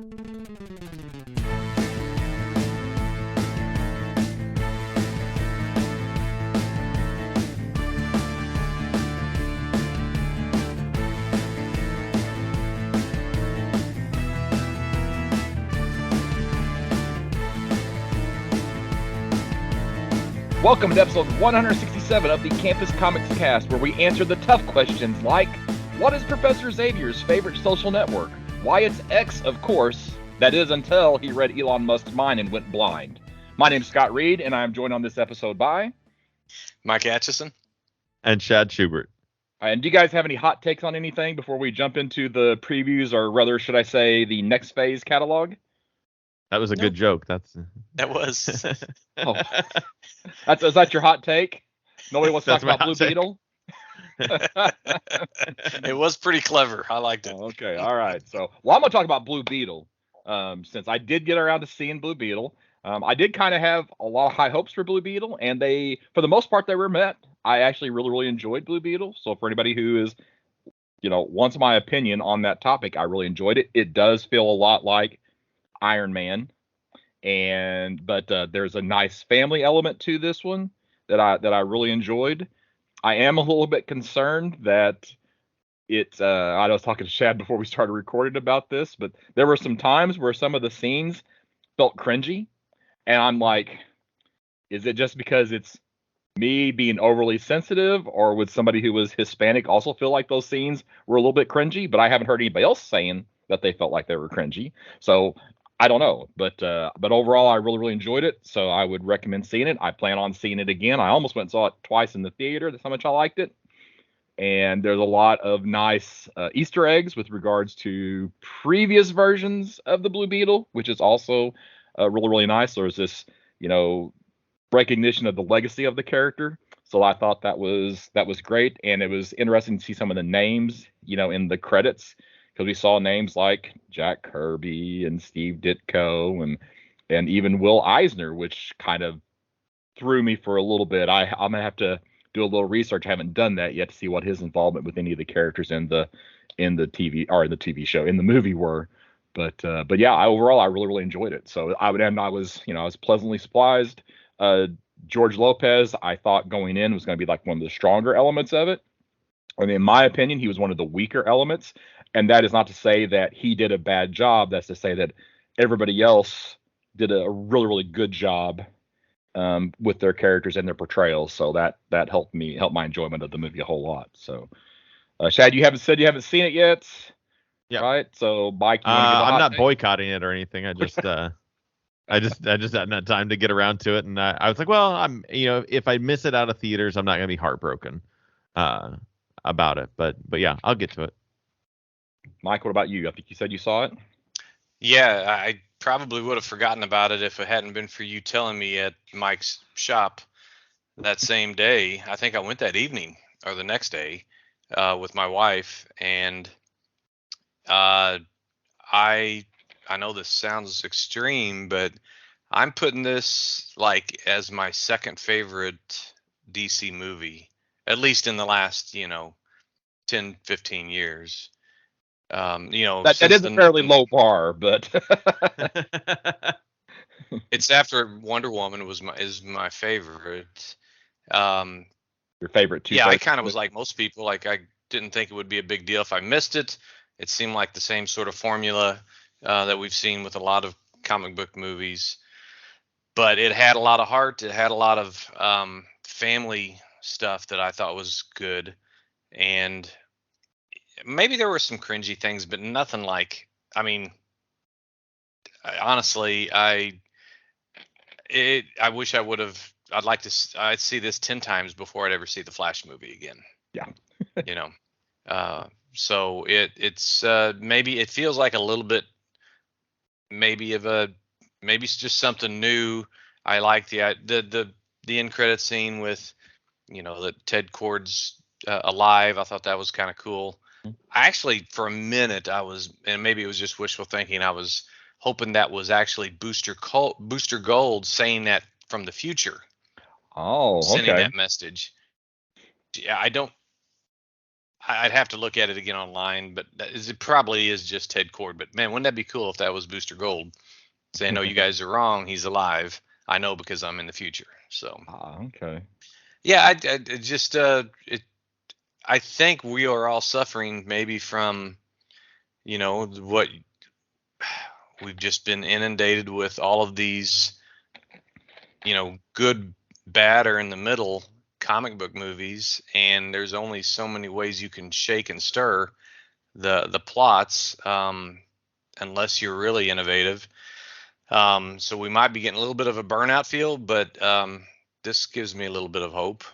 Welcome to episode 167 of the Campus Comics Cast, where we answer the tough questions like, what is Professor Xavier's favorite social network? Why it's X, of course. That is until he read Elon Musk's mind and went blind. My name's Scott Reed, and I'm joined on this episode by Mike Atchison and Chad Schubert. And do you guys have any hot takes on anything before we jump into the previews, or rather, should I say, the Next Phase catalog? That was a good joke. That was. Oh. Is that your hot take? Nobody wants to talk about Blue Beetle? It was pretty clever. I liked it. Okay, all right. So, I'm going to talk about Blue Beetle. Since I did get around to seeing Blue Beetle, I did kind of have a lot of high hopes for Blue Beetle, and for the most part, they were met. I actually really, really enjoyed Blue Beetle. So, for anybody who is, wants my opinion on that topic, I really enjoyed it. It does feel a lot like Iron Man, but there's a nice family element to this one that I really enjoyed. I am a little bit concerned that I was talking to Chad before we started recording about this, but there were some times where some of the scenes felt cringy, and I'm like, is it just because it's me being overly sensitive, or would somebody who was Hispanic also feel like those scenes were a little bit cringy? But I haven't heard anybody else saying that they felt like they were cringy, so I don't know, but overall, I really, really enjoyed it, so I would recommend seeing it. I plan on seeing it again. I almost went and saw it twice in the theater. That's how much I liked it. And there's a lot of nice Easter eggs with regards to previous versions of the Blue Beetle, which is also really, really nice. There's this, recognition of the legacy of the character. So I thought that was great, and it was interesting to see some of the names, in the credits. Because we saw names like Jack Kirby and Steve Ditko and even Will Eisner, which kind of threw me for a little bit. I'm gonna have to do a little research. I haven't done that yet to see what his involvement with any of the characters in the TV show, in the movie were. But yeah, overall I really, really enjoyed it. So I was pleasantly surprised. George Lopez, I thought going in was going to be like one of the stronger elements of it. I mean, in my opinion, he was one of the weaker elements. And that is not to say that he did a bad job. That's to say that everybody else did a really, really good job with their characters and their portrayals. So that helped my enjoyment of the movie a whole lot. So, Chad, you haven't seen it yet, yeah, right? So, Mike, I'm not boycotting it or anything. I just I just hadn't had time to get around to it, and I was like, well, I'm if I miss it out of theaters, I'm not gonna be heartbroken about it. But yeah, I'll get to it. Mike, what about you? I think you said you saw it. Yeah, I probably would have forgotten about it if it hadn't been for you telling me at Mike's shop that same day. I think I went that evening or the next day with my wife, and I know this sounds extreme, but I'm putting this like as my second favorite DC movie, at least in the last 10, 15 years. That is a fairly low bar, but it's after Wonder Woman is my favorite. Your favorite too? Yeah, I kind of was like most people. Like, I didn't think it would be a big deal if I missed it. It seemed like the same sort of formula that we've seen with a lot of comic book movies, but it had a lot of heart. It had a lot of family stuff that I thought was good, and maybe there were some cringy things, but nothing like, I mean, honestly, I wish I would have, I'd see this 10 times before I'd ever see the Flash movie again. Yeah. So it's maybe it feels like a little bit, maybe it's just something new. I like the end credit scene with, the Ted Kord's alive. I thought that was kind of cool. I actually, for a minute, and maybe it was just wishful thinking, I was hoping that was actually Booster Gold saying that from the future. Oh, okay. Sending that message. Yeah, I don't I'd have to look at it again online, but it probably is just Ted Cord. But man, wouldn't that be cool if that was Booster Gold saying, "No, you guys are wrong. He's alive. I know because I'm in the future." So Okay. yeah, I just I think we are all suffering maybe from what we've just been inundated with all of these good, bad, or in the middle comic book movies, and there's only so many ways you can shake and stir the plots, unless you're really innovative. So we might be getting a little bit of a burnout feel, but this gives me a little bit of hope.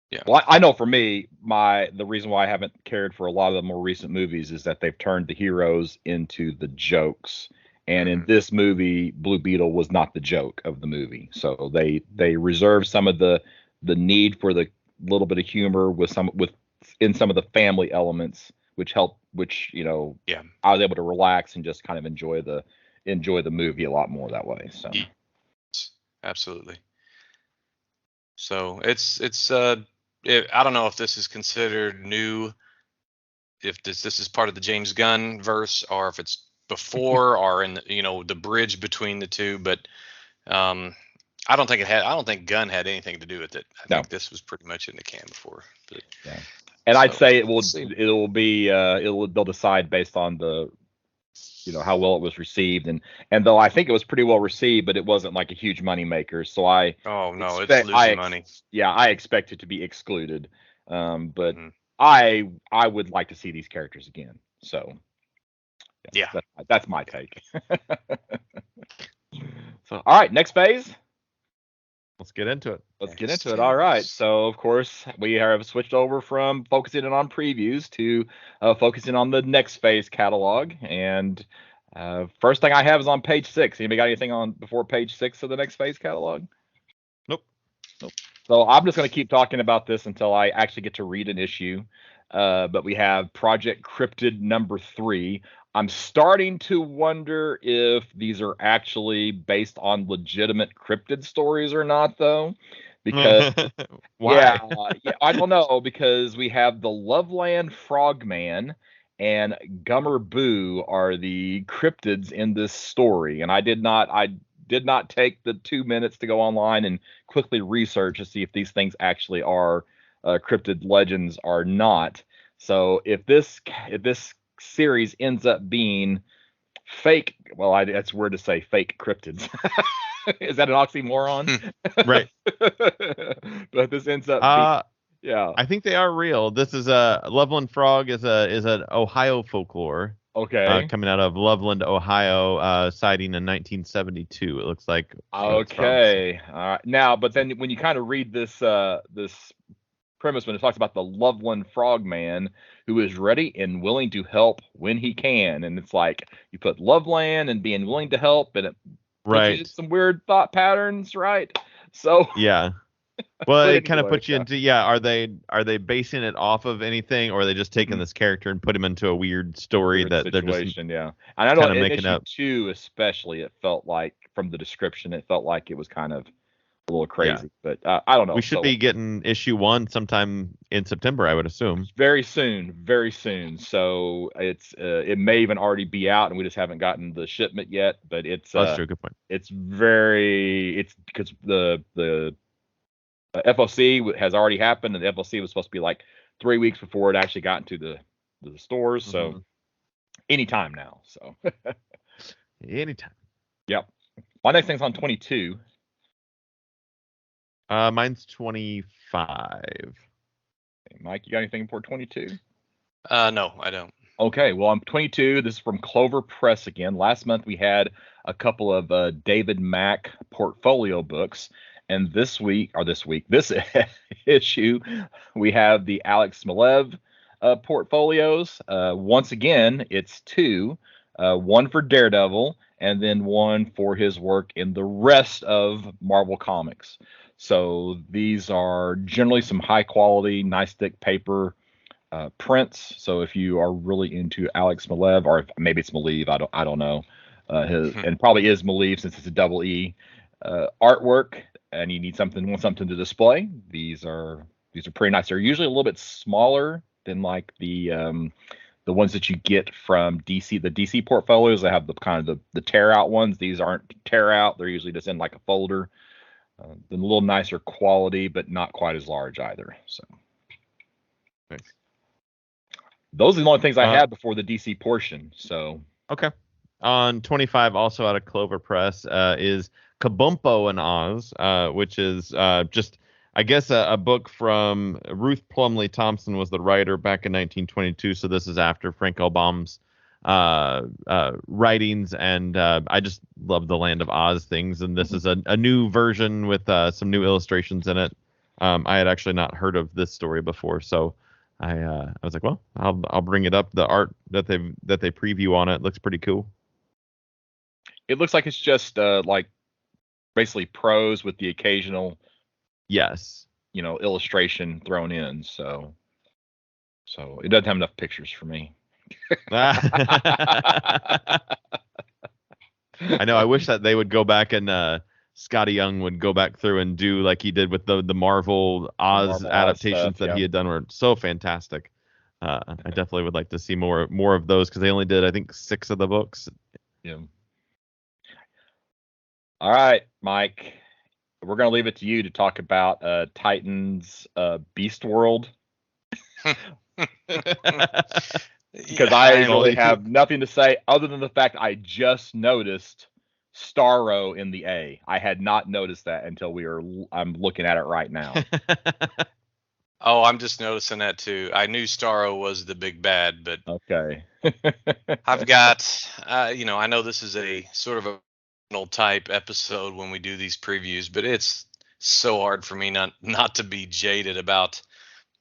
Yeah. Well, I know for me, the reason why I haven't cared for a lot of the more recent movies is that they've turned the heroes into the jokes. And in this movie, Blue Beetle was not the joke of the movie. So they reserved some of the need for the little bit of humor in some of the family elements, which I was able to relax and just kind of enjoy the movie a lot more that way. So absolutely. So it's I don't know if this is considered new, if this is part of the James Gunn verse, or if it's before or in the bridge between the two, but I don't think Gunn had anything to do with it. I think this was pretty much in the can before. But, yeah. And I'd say they'll decide based on the how well it was received, and though I think it was pretty well received, but it wasn't like a huge money maker. So it's losing money. Yeah, I expect it to be excluded. But I would like to see these characters again. So yeah, that's my take. So all right, next phase. Let's get into it. All right. So, of course, we have switched over from focusing on previews to focusing on the next phase catalog. And first thing I have is on page 6. Anybody got anything on before page 6 of the next phase catalog? Nope. So I'm just going to keep talking about this until I actually get to read an issue. But we have Project Cryptid number 3. I'm starting to wonder if these are actually based on legitimate cryptid stories or not, though. Because why? I don't know, because we have the Loveland Frogman and Gummer Boo are the cryptids in this story, and I did not take the 2 minutes to go online and quickly research to see if these things actually are cryptid legends or not. So if this series ends up being fake, well, that's weird to say, fake cryptids. Is that an oxymoron? Right. But this ends up being, yeah. I think they are real. This is Loveland Frog is an Ohio folklore. Okay. Coming out of Loveland, Ohio, sighting in 1972. It looks like. Okay. All right. Now, but then when you kind of read this premise, when it talks about the Loveland Frogman who is ready and willing to help when he can, and it's like you put Loveland and being willing to help, and it puts you in some weird thought patterns, right? So yeah. Well, it kind of puts you into are they basing it off of anything, or are they just taking this character and put him into a weird story that they're just yeah. And I know in issue 2 especially, it felt like from the description, it felt like it was kind of a little crazy, but I don't know. We should be getting issue 1 sometime in September, I would assume. Very soon. So it may even already be out, and we just haven't gotten the shipment yet. But it's that's true. Good point. It's because the FOC has already happened, and the FOC was supposed to be like 3 weeks before it actually got into the stores. So anytime now. So anytime. Yep. My next thing's on 22. Mine's 25. Hey, Mike, you got anything for 22? No, I don't. Okay, well, I'm 22. This is from Clover Press again. Last month we had a couple of David Mack portfolio books, and this issue, we have the Alex Maleev portfolios. Once again, it's 2, one for Daredevil, and then one for his work in the rest of Marvel Comics. So these are generally some high quality, nice thick paper prints. So if you are really into Alex Maleev, or maybe it's Maleev, I don't know, and probably is Maleev since it's a double E artwork, and you want something to display. These are pretty nice. They're usually a little bit smaller than like the ones that you get from DC. The DC portfolios, they have the kind of the tear out ones. These aren't tear out. They're usually just in like a folder. They're a little nicer quality, but not quite as large either. So Thanks. those are the only things I had before the DC portion. So okay. On 25, also out of Clover Press, is Kabumpo in Oz, which is just, I guess, a book from Ruth Plumley Thompson was the writer back in 1922. So this is after Frank L. Baum's writings, and I just love the Land of Oz things. And this is a new version with some new illustrations in it. I had actually not heard of this story before, so I was like, well, I'll bring it up. The art that they preview on it looks pretty cool. It looks like it's just like basically prose with the occasional, yes, illustration thrown in. So it doesn't have enough pictures for me. I know. I wish that they would go back and Scotty Young would go back through and do like he did with the Marvel Oz adaptations stuff, that he had done were so fantastic. I definitely would like to see more of those because they only did, I think, 6 of the books. Yeah. All right, Mike. We're going to leave it to you to talk about Titan's Beast World. Because I really have nothing to say other than the fact I just noticed Starro in the A. I had not noticed that until I'm looking at it right now. Oh, I'm just noticing that too. I knew Starro was the big bad, but okay. I've got, I know this is a sort of a type episode when we do these previews, but it's so hard for me not to be jaded about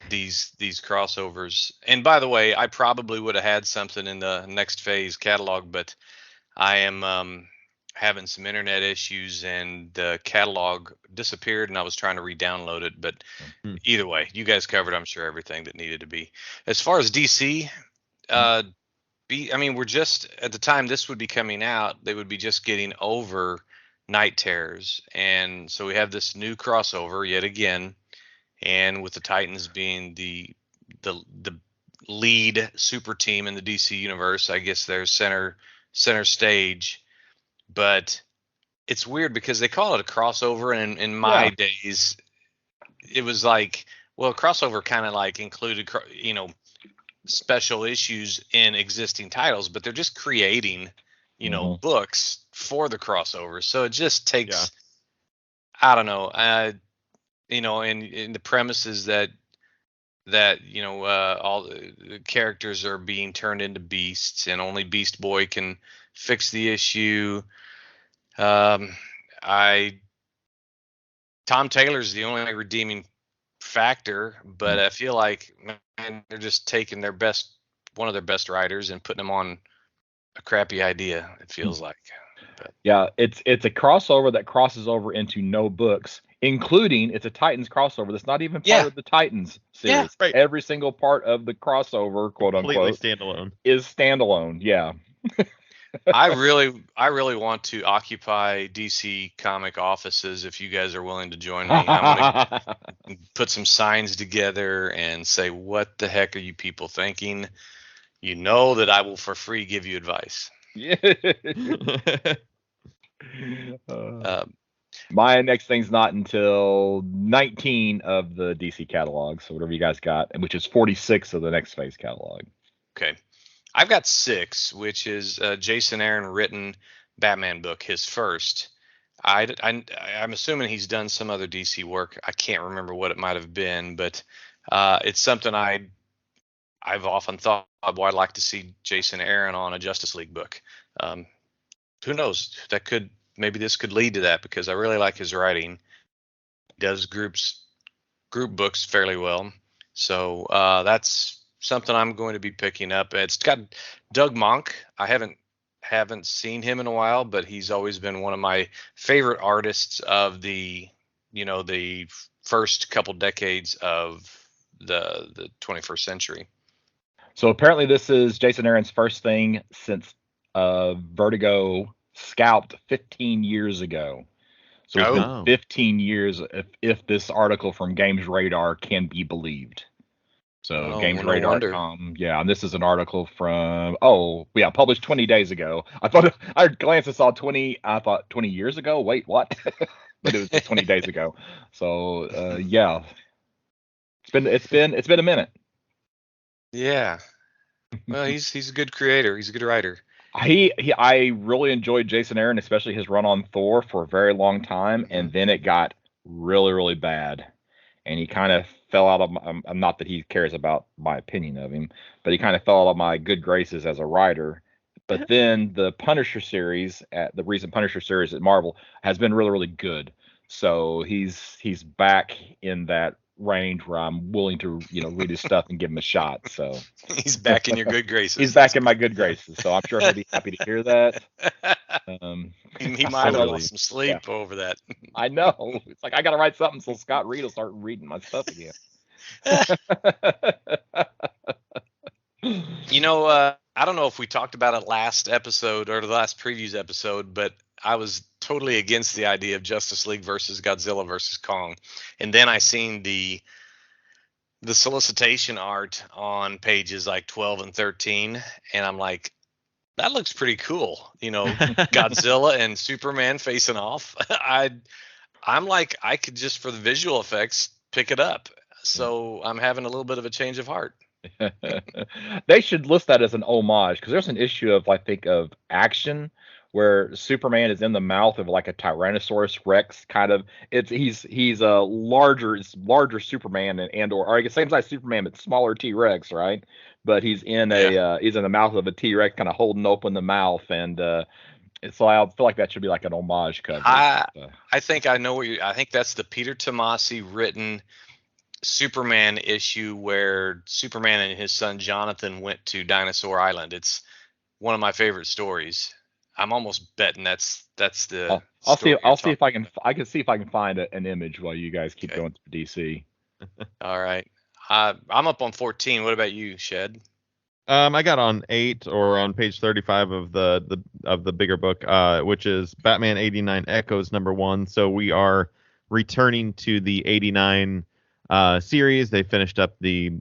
these crossovers. And by the way, I probably would have had something in the Next Phase catalog, but I am having some internet issues and the catalog disappeared and I was trying to re-download it. But either way, you guys covered, I'm sure, everything that needed to be. As far as DC, we're just at the time this would be coming out, they would be just getting over Night Terrors, and so we have this new crossover yet again, and with the Titans being the lead super team in the DC universe, I guess they're center stage. But it's weird because they call it a crossover, and in my days, it was like, well, crossover kind of like included, special issues in existing titles, but they're just creating, books for the crossover. So it just takes, I don't know, and the premises that all the characters are being turned into beasts, and only Beast Boy can fix the issue. Tom Taylor's the only redeeming factor, but I feel like, man, they're just taking one of their best writers and putting them on a crappy idea, it feels like. But. Yeah, it's a crossover that crosses over into no books, including it's a Titans crossover that's not even part of the Titans series. Yeah, right. Every single part of the crossover, quote unquote, standalone. Is standalone. Yeah. I really want to occupy DC comic offices if you guys are willing to join me. I'm going to put some signs together and say, what the heck are you people thinking? You know that I will for free give you advice. My next thing's not until 19 of the DC catalog, so whatever you guys got, which is 46 of the Next Phase catalog. Okay. I've got 6, which is Jason Aaron written Batman book, his first. I'm assuming he's done some other DC work. I can't remember what it might have been, but it's something I've often thought, well, I'd like to see Jason Aaron on a Justice League book. Who knows? Maybe this could lead to that, because I really like his writing. He does group books fairly well, so that's something I'm going to be picking up. It's got Doug Monk. I haven't seen him in a while, but he's always been one of my favorite artists of the first couple decades of the 21st century. So apparently this is Jason Aaron's first thing since Vertigo scalped 15 years ago. So it's been 15 years if this article from Games Radar can be believed. So Oh, well, no wonder. GamesRadar.com. Yeah, and this is an article from published 20 days ago. I thought I glanced and saw 20. I thought 20 years ago. Wait, what? But it was just 20 days ago. So yeah, it's been a minute. Yeah. Well, he's a good creator. He's a good writer. I really enjoyed Jason Aaron, especially his run on Thor for a very long time, and then it got really, really bad, and he kind of fell out of not that he cares about my opinion of him, but he kind of fell out of my good graces as a writer. But then the Punisher series, the recent Punisher series at Marvel, has been really, really good. So he's back in that range where I'm willing to read his stuff and give him a shot. So He's back in your good graces. he's back in my good graces. So I'm sure he'll be happy to hear that. He might have lost some sleep over that. I know. It's like I got to write something so Scott Reed will start reading my stuff again. I don't know if we talked about it last episode or the last previews episode, but I was totally against the idea of Justice League versus Godzilla versus Kong. And then I seen the solicitation art on pages like 12 and 13, and I'm like, that looks pretty cool. Godzilla and Superman facing off. I'm like, I could just, for the visual effects, pick it up. So I'm having a little bit of a change of heart. They should list that as an homage, because there's an issue of, I think, of Action where Superman is in the mouth of like a Tyrannosaurus Rex kind of. He's a larger Superman or I guess same size Superman but smaller T-Rex, right? But he's in he's in the mouth of a T-Rex, kind of holding open the mouth, and so I feel like that should be like an homage cover. I think I know I think that's the Peter Tomasi written Superman issue where Superman and his son Jonathan went to Dinosaur Island. It's one of my favorite stories. I'm almost betting that's the. I'll see if I can see if I can find an image while you guys keep going through DC. All right, I'm up on 14. What about you, Shed? I got on 8 or on page 35 of the bigger book, which is Batman 89 Echoes #1. So we are returning to the 89 series. They finished up the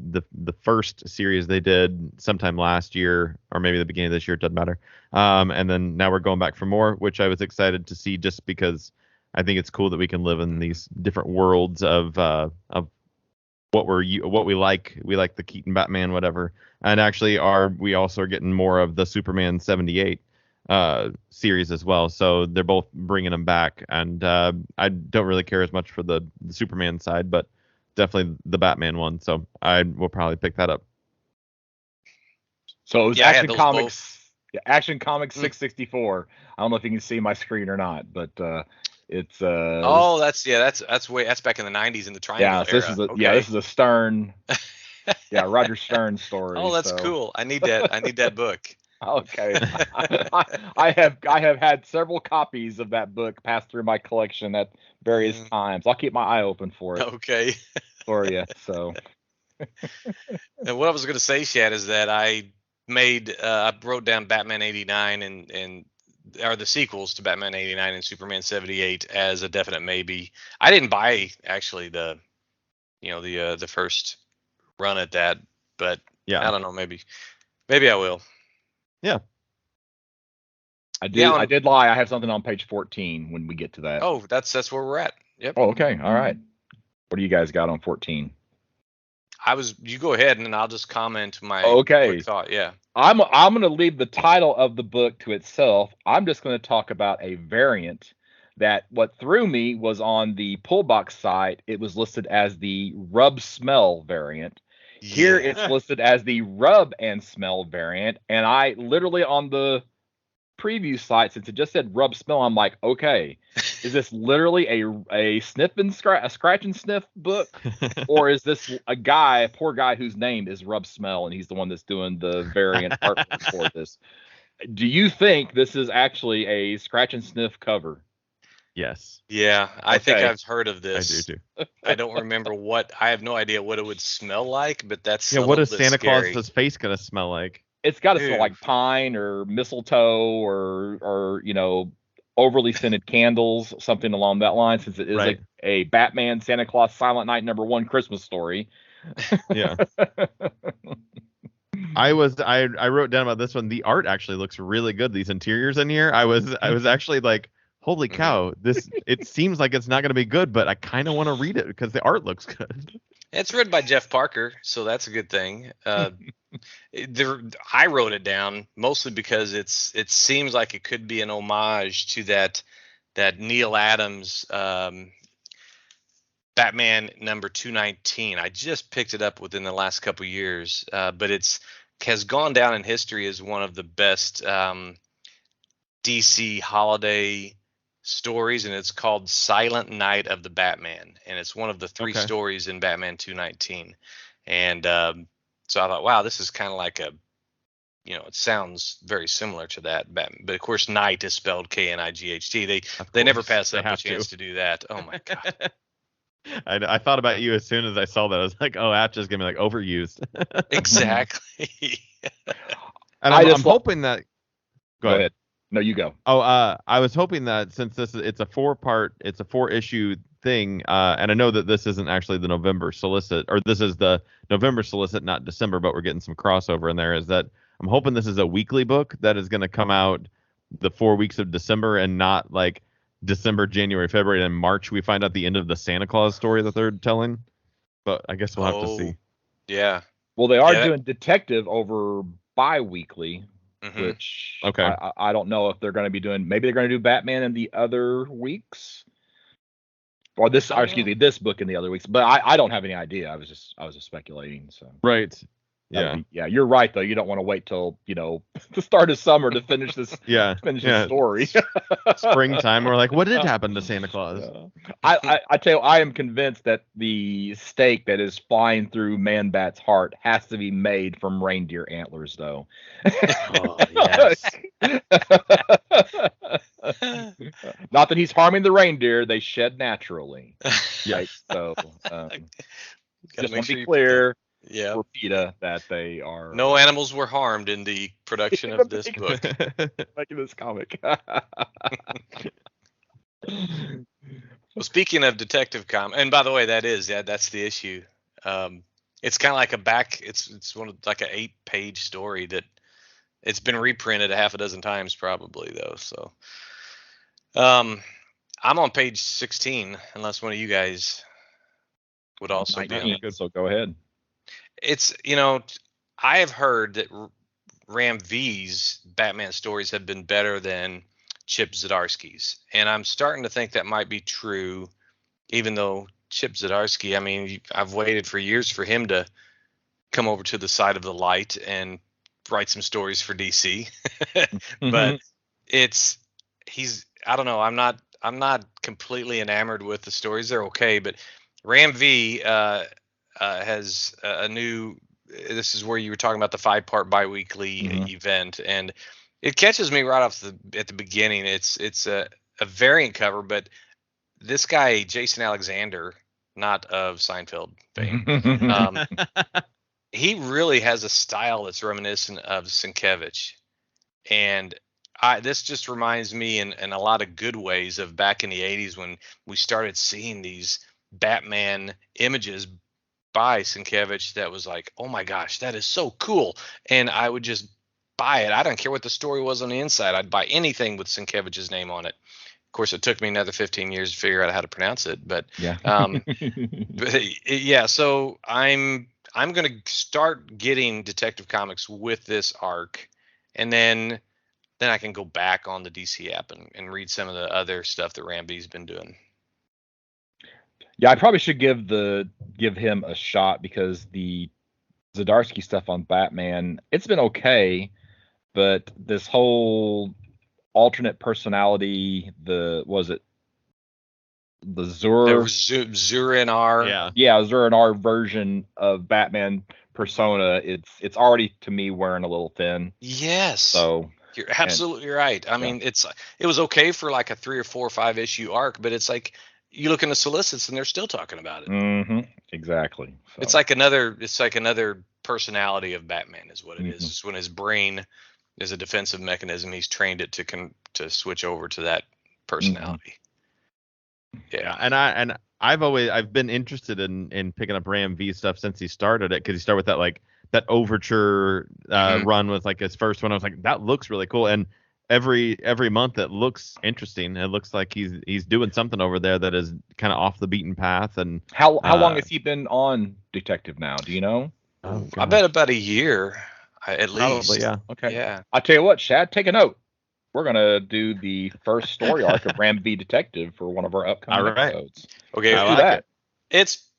first series they did sometime last year, or maybe the beginning of this year. It doesn't matter. And then now we're going back for more, which I was excited to see, just because I think it's cool that we can live in these different worlds of what we like. We like the Keaton Batman, whatever. And actually, we also are getting more of the Superman 78 series as well. So they're both bringing them back, and I don't really care as much for the Superman side, but definitely the Batman one. So I will probably pick that up. So it was Action Comics 664. I don't know if you can see my screen or not, but it's that's back in the 90s in the Triangle era. This is a Stern Roger Stern story. Oh, that's cool. I need that book. Okay. I have had several copies of that book pass through my collection at various times. I'll keep my eye open for it. Okay. For you. So. And what I was going to say, Shad, is that I wrote down Batman 89 and are the sequels to Batman 89 and Superman 78 as a definite maybe. I didn't buy actually the first run at that, but I don't know, maybe I will. Yeah. I did lie. I have something on page 14 when we get to that. Oh, that's where we're at. Yep. Oh, okay. All right. What do you guys got on 14? You go ahead and I'll just comment my quick thought. Yeah. I'm going to leave the title of the book to itself. I'm just going to talk about a variant that what threw me was on the pullbox site. It was listed as the rub smell variant. Here it's listed as the rub and smell variant. And I literally on the preview site, since it just said rub smell, I'm like, okay, is this literally a scratch and sniff book, or is this a poor guy whose name is Rub Smell and he's the one that's doing the variant artwork for this? Do you think this is actually a scratch and sniff cover? Yes. Yeah, I think I've heard of this. I do too. I don't remember I have no idea what it would smell like, but that's what is Santa Claus's face gonna smell like? It's got to smell like pine or mistletoe or overly scented candles, something along that line, since it is a Batman Santa Claus Silent Night #1 Christmas story. Yeah. I wrote down about this one. The art actually looks really good. These interiors in here. I was actually like, holy cow, it seems like it's not going to be good, but I kind of want to read it because the art looks good. It's written by Jeff Parker, so that's a good thing. I wrote it down mostly because it seems like it could be an homage to that Neil Adams Batman number 219. I just picked it up within the last couple years, but has gone down in history as one of the best DC holiday stories, and it's called Silent Night of the Batman, and it's one of the three stories in Batman 219. And so I thought, wow, this is kind of like it sounds very similar to that Batman, but of course Knight is spelled Knight. They never pass up a chance to do that. Oh my god. I thought about you as soon as I saw that. I was like, oh, that's just gonna be like overused. Exactly. And I'm hoping that. Go ahead. No, you go. Oh, I was hoping that since it's a 4-issue thing, and I know that this isn't actually the November solicit, or this is the November solicit, not December, but we're getting some crossover in there. Is that I'm hoping this is a weekly book that is going to come out the 4 weeks of December and not like December, January, February, and March we find out the end of the Santa Claus story that they're telling. But I guess we'll have to see. Yeah. Well, they are doing detective over bi-weekly, which I don't know if they're going to be doing. Maybe they're going to do Batman in the other weeks, or this book in the other weeks. But I don't have any idea. I was just speculating. So right. Yeah. Yeah, you're right though. You don't want to wait till the start of summer to finish this. This story. Springtime. We're like, what did happen to Santa Claus? I tell you, I am convinced that the stake that is flying through Man-Bat's heart has to be made from reindeer antlers, though. Oh, yes. Not that he's harming the reindeer; they shed naturally. Right? So just want to be clear. Yeah, for PETA that they are. No animals were harmed in the production of this book. Making this comic. Well, speaking of detective comic, and by the way, that's the issue. It's kind of like it's one of like an 8-page story that it's been reprinted a half a dozen times probably though. So, I'm on page 16, unless one of you guys would also be on it. So go ahead. It's I have heard that Ram V's Batman stories have been better than Chip Zdarsky's, and I'm starting to think that might be true, even though Chip Zdarsky, I mean, I've waited for years for him to come over to the side of the light and write some stories for DC. But I don't know, I'm not completely enamored with the stories. They're okay, but Ram V has a new. This is where you were talking about the 5-part biweekly event, and it catches me right off at the beginning. It's a variant cover, but this guy Jason Alexander, not of Seinfeld fame, he really has a style that's reminiscent of Sienkiewicz, and this just reminds me in a lot of good ways of back in the 80s when we started seeing these Batman images by Sienkiewicz that was like, oh my gosh, that is so cool, and I would just buy it. I don't care what the story was on the inside. I'd buy anything with Sienkiewicz's name on it. Of course, it took me another 15 years to figure out how to pronounce it, but yeah. So I'm going to start getting Detective Comics with this arc, and then I can go back on the DC app and read some of the other stuff that Ramby's been doing. Yeah, I probably should give him a shot, because the Zdarsky stuff on Batman, it's been okay, but this whole alternate personality, the Zur-En-Arr. Yeah, Zur-En-Arr version of Batman persona, it's already to me wearing a little thin. Yes. So you're absolutely right. I mean, it was okay for like a 3 or 4 or 5 issue arc, but it's like you look in the solicits and they're still talking about it. Exactly. So. It's like another personality of Batman is what it is. It's when his brain is a defensive mechanism, he's trained it to switch over to that personality. Yeah, and I've been interested in picking up Ram V stuff since he started it, because he started with that Overture run with like his first one. I was like, that looks really cool, and every month it looks interesting. It looks like he's doing something over there that is kind of off the beaten path. And How long has he been on Detective now? Do you know? Oh, I bet about a year, at probably, least. yeah. Okay. Yeah. I'll tell you what, Shad, take a note. We're gonna do the first story arc of Ram V Detective for one of our upcoming All right. episodes. Okay. I Do like that. it. It's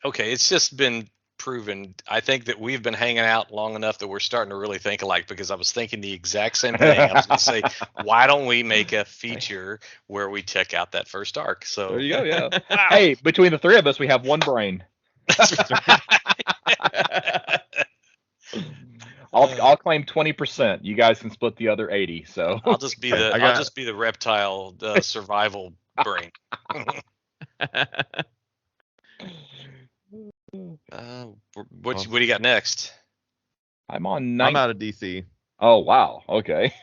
okay. It's just been proven. I think that we've been hanging out long enough that we're starting to really think alike, because I was thinking the exact same thing. I was going to say, why don't we make a feature where we check out that first arc? So There you go. Yeah. Wow. Hey, between the three of us, we have one brain. That's right. I'll claim 20%. You guys can split the other 80. So I'll just be Okay, I'll just be the reptile survival brain. What do you got next? I'm on I'm 19. out of DC. Oh wow. Okay.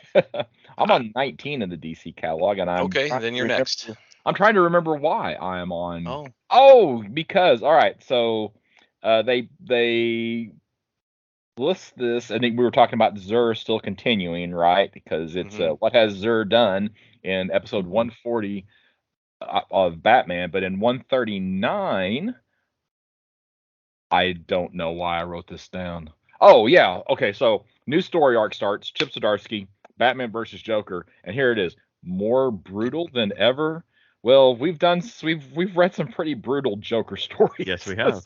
I'm on 19 in the DC catalog, and I'm Okay, trying then to you're remember- next. I'm trying to remember why I am on. Oh, Because all right. So they list this. I think we were talking about Zur still continuing, right? Because it's what has Zur done in episode 140 of Batman, but in 139, I don't know why I wrote this down. Oh yeah, okay. So new story arc starts. Chip Zdarsky, Batman versus Joker, and here it is. More brutal than ever. Well, we've read some pretty brutal Joker stories. Yes, we have.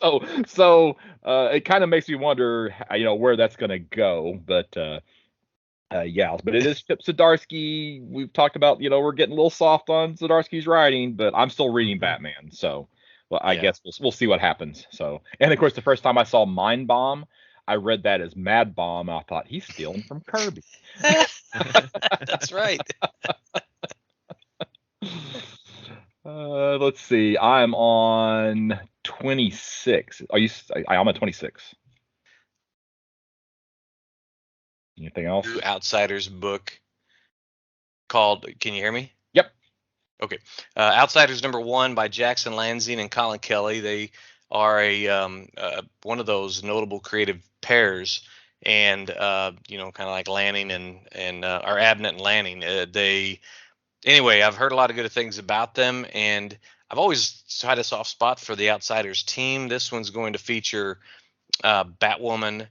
So it kind of makes me wonder, where that's gonna go. But yeah, but it is Chip Zdarsky. We've talked about, we're getting a little soft on Zdarsky's writing, but I'm still reading Batman. So, well, I guess we'll see what happens. So, and of course, the first time I saw Mind Bomb, I read that as Mad Bomb. I thought he's stealing from Kirby. that's right. Let's see. I'm on 26. I'm on 26. Anything else? New Outsiders book called. Can you hear me? Yep. Okay. Outsiders #1 by Jackson Lanzine and Colin Kelly. They are one of those notable creative pairs, and kind of like Lanning and or Abnett and Lanning. Anyway, I've heard a lot of good things about them, and I've always had a soft spot for the Outsiders team. This one's going to feature Batwoman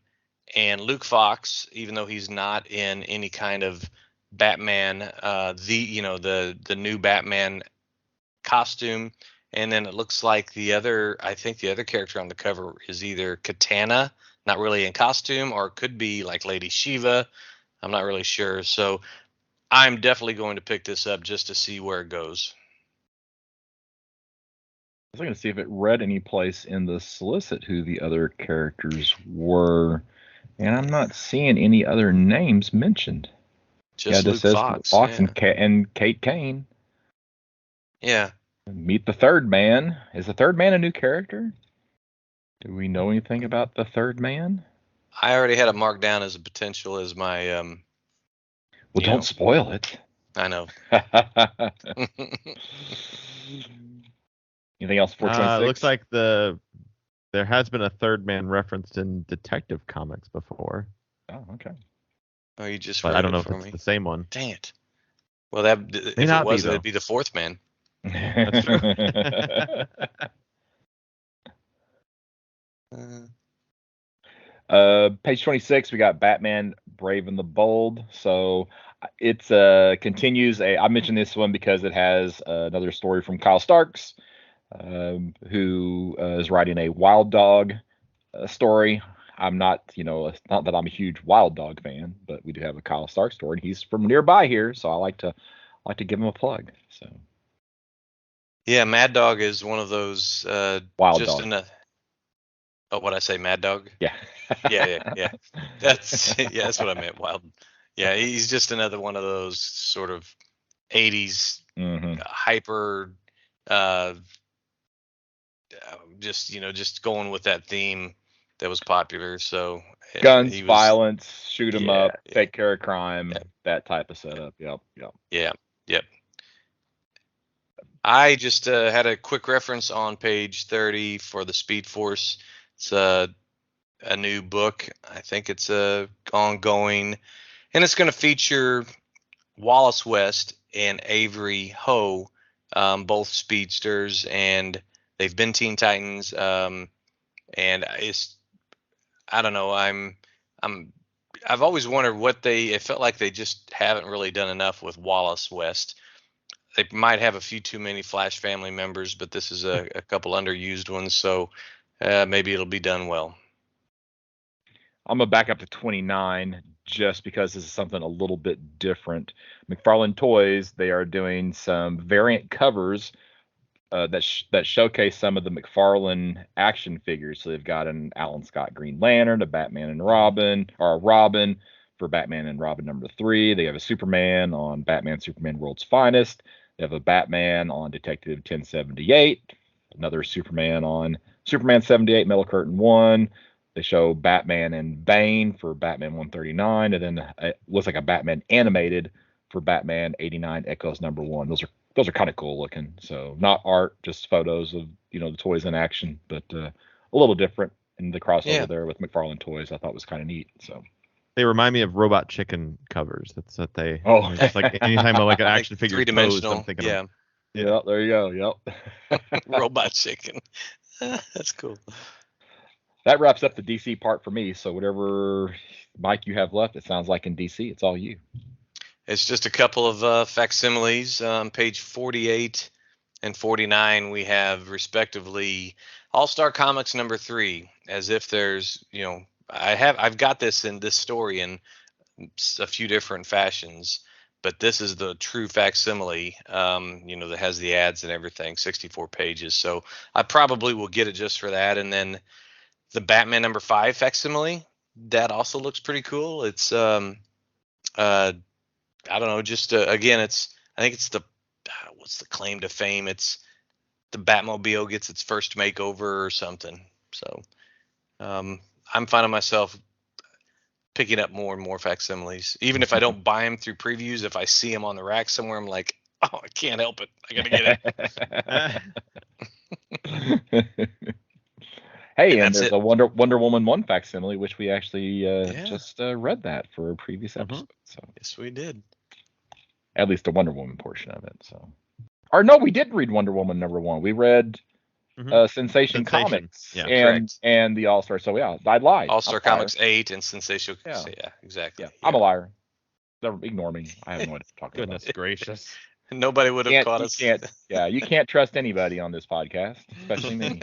and Luke Fox, even though he's not in any kind of Batman, the new Batman costume. And then it looks like I think the other character on the cover is either Katana, not really in costume, or it could be like Lady Shiva. I'm not really sure. So I'm definitely going to pick this up just to see where it goes. I was going to see if it read any place in the solicit who the other characters were, and I'm not seeing any other names mentioned. Just Luke says Fox, and Kate Kane. Yeah. Meet the Third Man. Is the Third Man a new character? Do we know anything about the Third Man? I already had it marked down as a potential as my. Well, don't spoil it. I know. Anything else for 26? It looks like there has been a Third Man referenced in Detective Comics before. Oh, okay. Oh, you just. But I don't know if it's the same one. Dang it. Well, if it wasn't, it'd be the Fourth Man. That's true. Page 26, we got Batman Brave and the Bold. So it's continues. I mentioned this one because it has another story from Kyle Starks, who is writing a Wild Dog story. I'm not, it's not that I'm a huge Wild Dog fan, but we do have a Kyle Starks story, and he's from nearby here, so I like to give him a plug. So. Yeah, Mad Dog is one of those Wild Dog. What I say, Mad Dog? Yeah. yeah. That's what I meant. Wild. Yeah, he's just another one of those sort of 80s hyper, just going with that theme that was popular. So guns, violence, shoot 'em up, take care of crime, that type of setup. Yep. Yeah. I just had a quick reference on page 30 for the Speed Force. It's a new book. I think it's ongoing, and it's going to feature Wallace West and Avery Ho, both speedsters, and they've been Teen Titans. And I don't know. I've always wondered it felt like they just haven't really done enough with Wallace West. They might have a few too many Flash family members, but this is a couple underused ones, so maybe it'll be done well. I'm gonna back up to 29 just because this is something a little bit different. McFarlane Toys, they are doing some variant covers that showcase some of the McFarlane action figures. So they've got an Alan Scott Green Lantern, a Batman and Robin, or a Robin for Batman and Robin #3. They have a Superman on Batman Superman World's Finest. They have a Batman on Detective 1078, another Superman on Superman 78 Metal Curtain 1. They show Batman and Bane for Batman 139, and then it looks like a Batman animated for Batman 89 Echoes #1. Those are kind of cool looking. So not art, just photos of the toys in action, but a little different. And the crossover there with McFarlane Toys, I thought was kind of neat. So they remind me of Robot Chicken covers. That's what they. Oh, it's like anytime I like an action figure three-dimensional. I'm thinking Yeah. Yeah, there you go. Yep. Robot Chicken. That's cool. That wraps up the DC part for me. So whatever, Mike, you have left, it sounds like in DC, it's all you. It's just a couple of facsimiles. Page 48 and 49, we have respectively All-Star Comics #3. As if there's, I've got this in this story in a few different fashions, but this is the true facsimile. That has the ads and everything, 64 pages. So I probably will get it just for that, and then the Batman #5 facsimile, that also looks pretty cool. It's I don't know, just again, I think it's what's the claim to fame? It's the Batmobile gets its first makeover or something. So I'm finding myself picking up more and more facsimiles, even if I don't buy them through previews. If I see them on the rack somewhere, I'm like, oh, I can't help it, I gotta get it. Hey, and there's a Wonder Woman 1 facsimile, which we actually just read that for a previous episode. So yes, we did. At least the Wonder Woman portion of it. So, or no, we didn't read Wonder Woman #1. We read Sensation Comics and the All Star. So yeah, I lied. All Star Comics 8 and Sensational. Yeah, exactly. Yeah. I'm a liar. Ignore me. I have no idea what to talk about. Goodness gracious. Nobody would have caught us. You can't trust anybody on this podcast, especially me.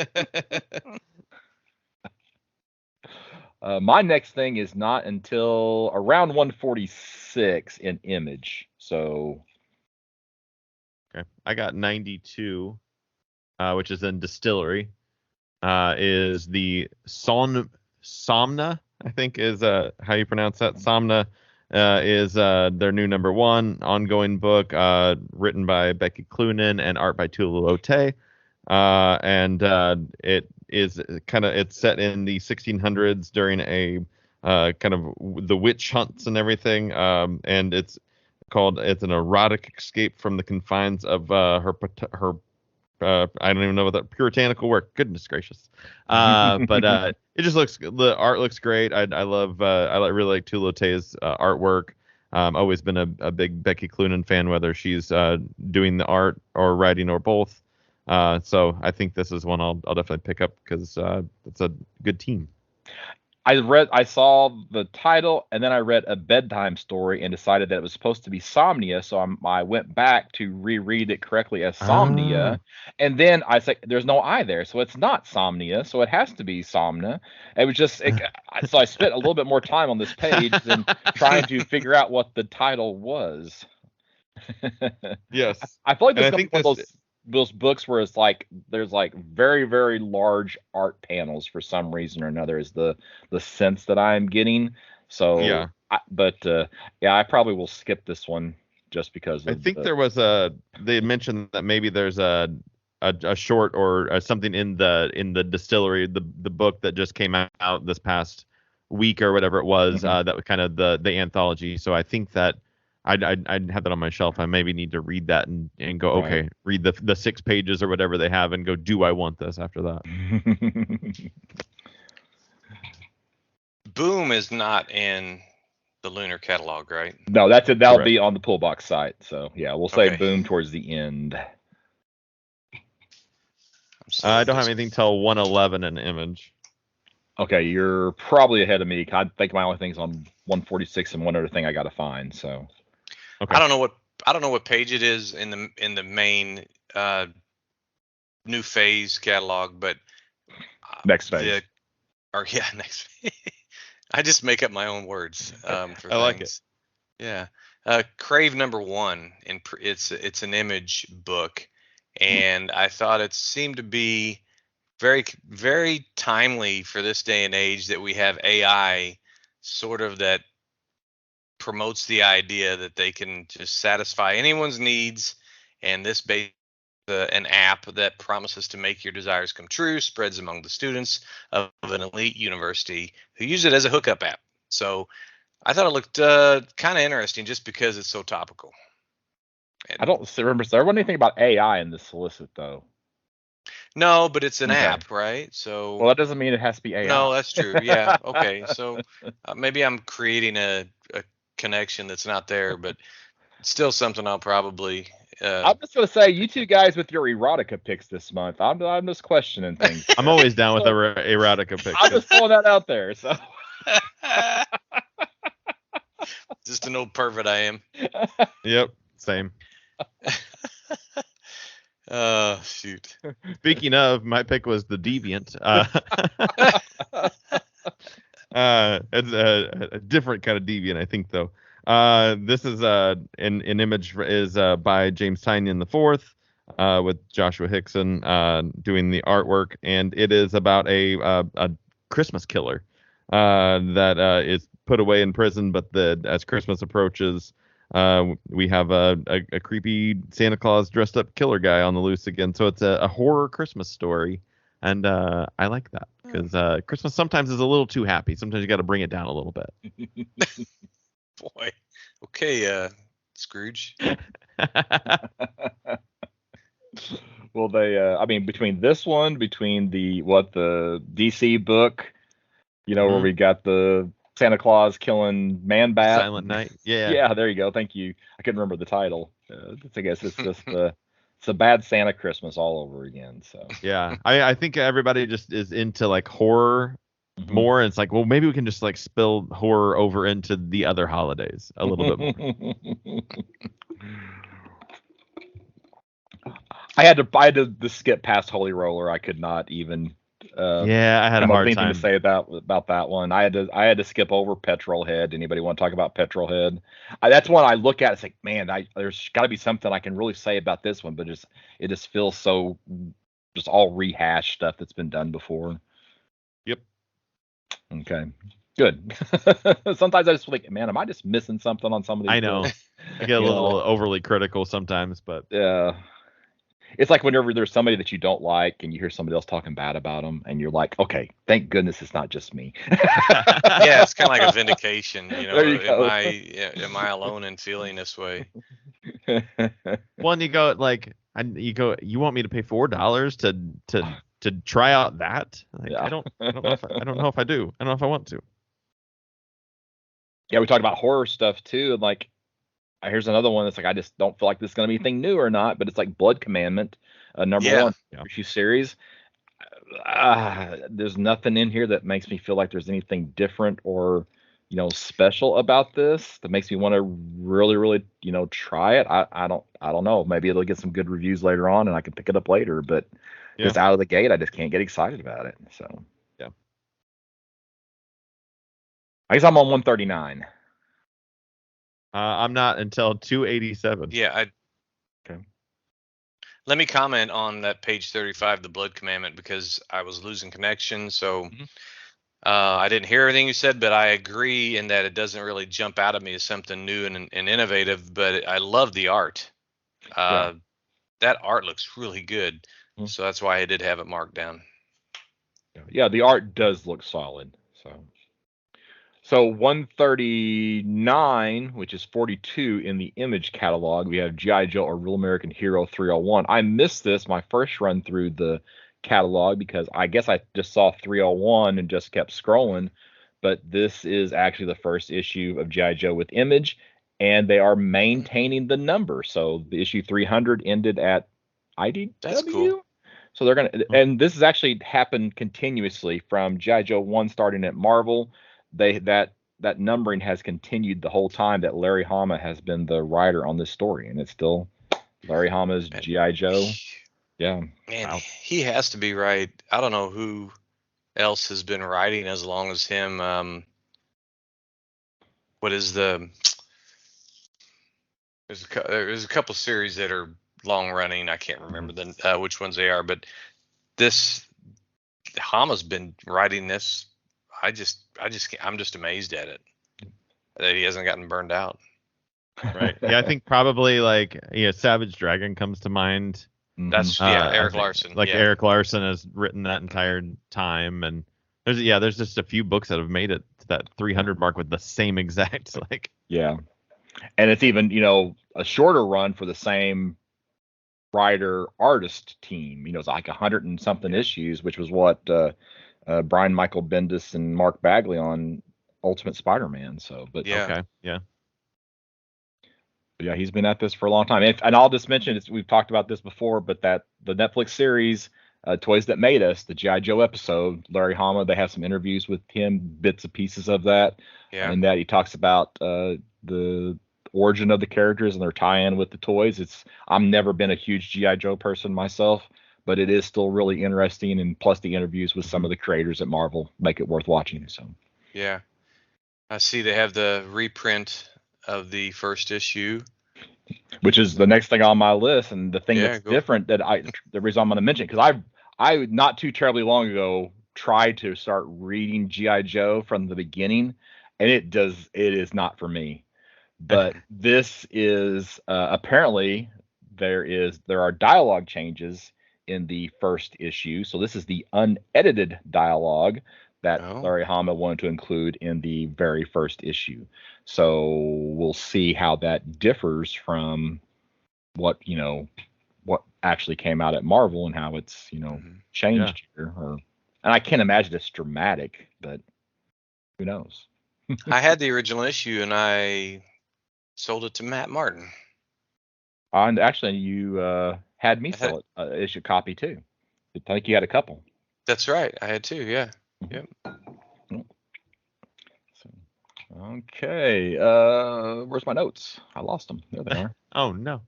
My next thing is not until around 146 in Image. So, okay, I got 92, which is in Distillery. Is the Somna? I think is how you pronounce that. Somna is their new #1 ongoing book, written by Becky Cloonan and art by Tulu Ote. And it's set in the 1600s during a kind of the witch hunts and everything. And it's an erotic escape from the confines of her I don't even know what that puritanical work. Goodness gracious. But it just the art looks great. I really like Tulu Ote's artwork. Always been a big Becky Cloonan fan, whether she's doing the art or writing or both. So I think this is one I'll definitely pick up because it's a good team. I saw the title and then I read A Bedtime Story and decided that it was supposed to be Somnia, so I went back to reread it correctly as Somnia, and then I said there's no I there, so it's not Somnia, so it has to be Somna. It was just so I spent a little bit more time on this page than trying to figure out what the title was. Yes, I feel like this is one of those books where it's like there's like very, very large art panels for some reason or another is the sense that I'm getting. So yeah, I probably will skip this one just because I think there was they mentioned that maybe there's a short or something in the Distillery, the book that just came out this past week or whatever it was, that was kind of the anthology. So I think that I'd have that on my shelf. I maybe need to read that and go, Right. okay, read the 6 pages or whatever they have and go, do I want this after that? Boom is not in the Lunar catalog, right? No, that's it. That'll Correct. be on the pull box site. So yeah, we'll say Okay. Boom towards the end. I don't have anything till 111 in Image. Okay, you're probably ahead of me. I think my only thing's on 146 and one other thing I got to find. So Okay. I don't know what page it is in the main New Phase catalog, but Next phase. Next phase. I just make up my own words for I things. like it. Yeah. Crave #1, it's an Image book, and I thought it seemed to be very, very timely for this day and age that we have AI sort of that promotes the idea that they can just satisfy anyone's needs, and this an app that promises to make your desires come true, spreads among the students of an elite university who use it as a hookup app. So I thought it looked kind of interesting just because it's so topical. I don't remember. So there wasn't anything about AI in this solicit though. No, but it's an Okay. app, right? So Well, that doesn't mean it has to be AI. no, that's true. Yeah. Okay. So maybe I'm creating a connection that's not there, but it's still something I'll probably. I'm just gonna say, you two guys with your erotica picks this month. I'm just questioning things. I'm always down with erotica picks. I'm just throwing that out there. So Just an old pervert I am. Yep, same. Shoot. Speaking of, my pick was the Deviant. It's a different kind of Deviant, I think, though. This is an Image is by James Tynion IV, with Joshua Hickson doing the artwork, and it is about a Christmas killer that is put away in prison, but as Christmas approaches, we have a creepy Santa Claus dressed up killer guy on the loose again. So it's a horror Christmas story, and I like that because Christmas sometimes is a little too happy. Sometimes you got to bring it down a little bit. Boy. Okay, Scrooge. well, I mean, between this one, between the DC book, where we got the Santa Claus killing Man Bat. Silent Night. Yeah. Yeah, there you go. Thank you. I couldn't remember the title. I guess it's just it's a bad Santa Christmas all over again. So yeah, I think everybody just is into like horror more, and it's like, well, maybe we can just like spill horror over into the other holidays a little bit more. I had to skip past Holy Roller. I could not even. Yeah, I had a hard time to say about that one. I had to skip over Petrol Head. Anybody want to talk about Petrol Head? That's one I look at. It's like, man, there's got to be something I can really say about this one, but it just feels so just all rehashed stuff that's been done before. Yep. Okay. Good. Sometimes I just think, man, am I just missing something on some of these? I know. I get a little overly critical sometimes, but yeah. It's like whenever there's somebody that you don't like and you hear somebody else talking bad about them, and you're like, okay, thank goodness it's not just me. Yeah, it's kind of like a vindication. There you go. Am I alone in feeling this way? One, you go like, you want me to pay $4 to try out that? Like, Yeah. I don't know if I don't know if I do. I don't know if I want to. Yeah, we talked about horror stuff too, and like, here's another one that's like, I just don't feel like this is going to be anything new or not, but it's like Blood Commandment, number 1 issue series. There's nothing in here that makes me feel like there's anything different or, special about this that makes me want to really, really, try it. I don't know. Maybe it'll get some good reviews later on and I can pick it up later, but just out of the gate, I just can't get excited about it. So, yeah. I guess I'm on 139. I'm not until 287. Yeah, Okay. Let me comment on that page 35, the Blood Commandment, because I was losing connection. So I didn't hear everything you said, but I agree in that it doesn't really jump out at me as something new and innovative, but I love the art. That art looks really good. So that's why I did have it marked down. Yeah, the art does look solid. So 139, which is 42 in the Image catalog, we have G.I. Joe: A Real American Hero 301. I missed this my first run through the catalog because I guess I just saw 301 and just kept scrolling. But this is actually the first issue of G.I. Joe with Image, and they are maintaining the number. So the issue 300 ended at IDW. That's cool. So they're gonna, and this has actually happened continuously from G.I. Joe 1 starting at Marvel. That numbering has continued the whole time that Larry Hama has been the writer on this story, and it's still Larry Hama's G.I. Joe. Yeah, Man, he has to be right. I don't know who else has been writing as long as him. What is the? There's a couple series that are long running. I can't remember which ones they are, but this Hama's been writing this. I'm just amazed at it that he hasn't gotten burned out. Right. Yeah, I think probably like Savage Dragon comes to mind. That's Eric Larson. Like Eric Larson has written that entire time, and there's just a few books that have made it to that 300 mark with the same exact like. Yeah, and it's even a shorter run for the same writer artist team. It's like 100 and something issues, which was what Brian Michael Bendis and Mark Bagley on Ultimate Spider-Man. So, but yeah. Yeah, he's been at this for a long time. And I'll just mention, we've talked about this before, but that the Netflix series, Toys That Made Us, the G.I. Joe episode, Larry Hama, they have some interviews with him, bits and pieces of that. Yeah. And that he talks about the origin of the characters and their tie-in with the toys. I've never been a huge G.I. Joe person myself, but it is still really interesting. And plus the interviews with some of the creators at Marvel make it worth watching. So yeah, I see they have the reprint of the first issue, which is the next thing on my list, and the thing that's different the reason I'm going to mention, because I not too terribly long ago tried to start reading G.I. Joe from the beginning, and it is not for me. But this is apparently there are dialogue changes in the first issue, so this is the unedited dialogue that Larry Hama wanted to include in the very first issue. So we'll see how that differs from what actually came out at Marvel and how it's changed here. And I can't imagine it's dramatic, but who knows? I had the original issue and I sold it to Matt Martin. And actually, you had me sell it issue copy too. I think you had a couple. That's right, I had two. Yeah. Yep. Okay. Where's my notes? I lost them. There they are. Oh no.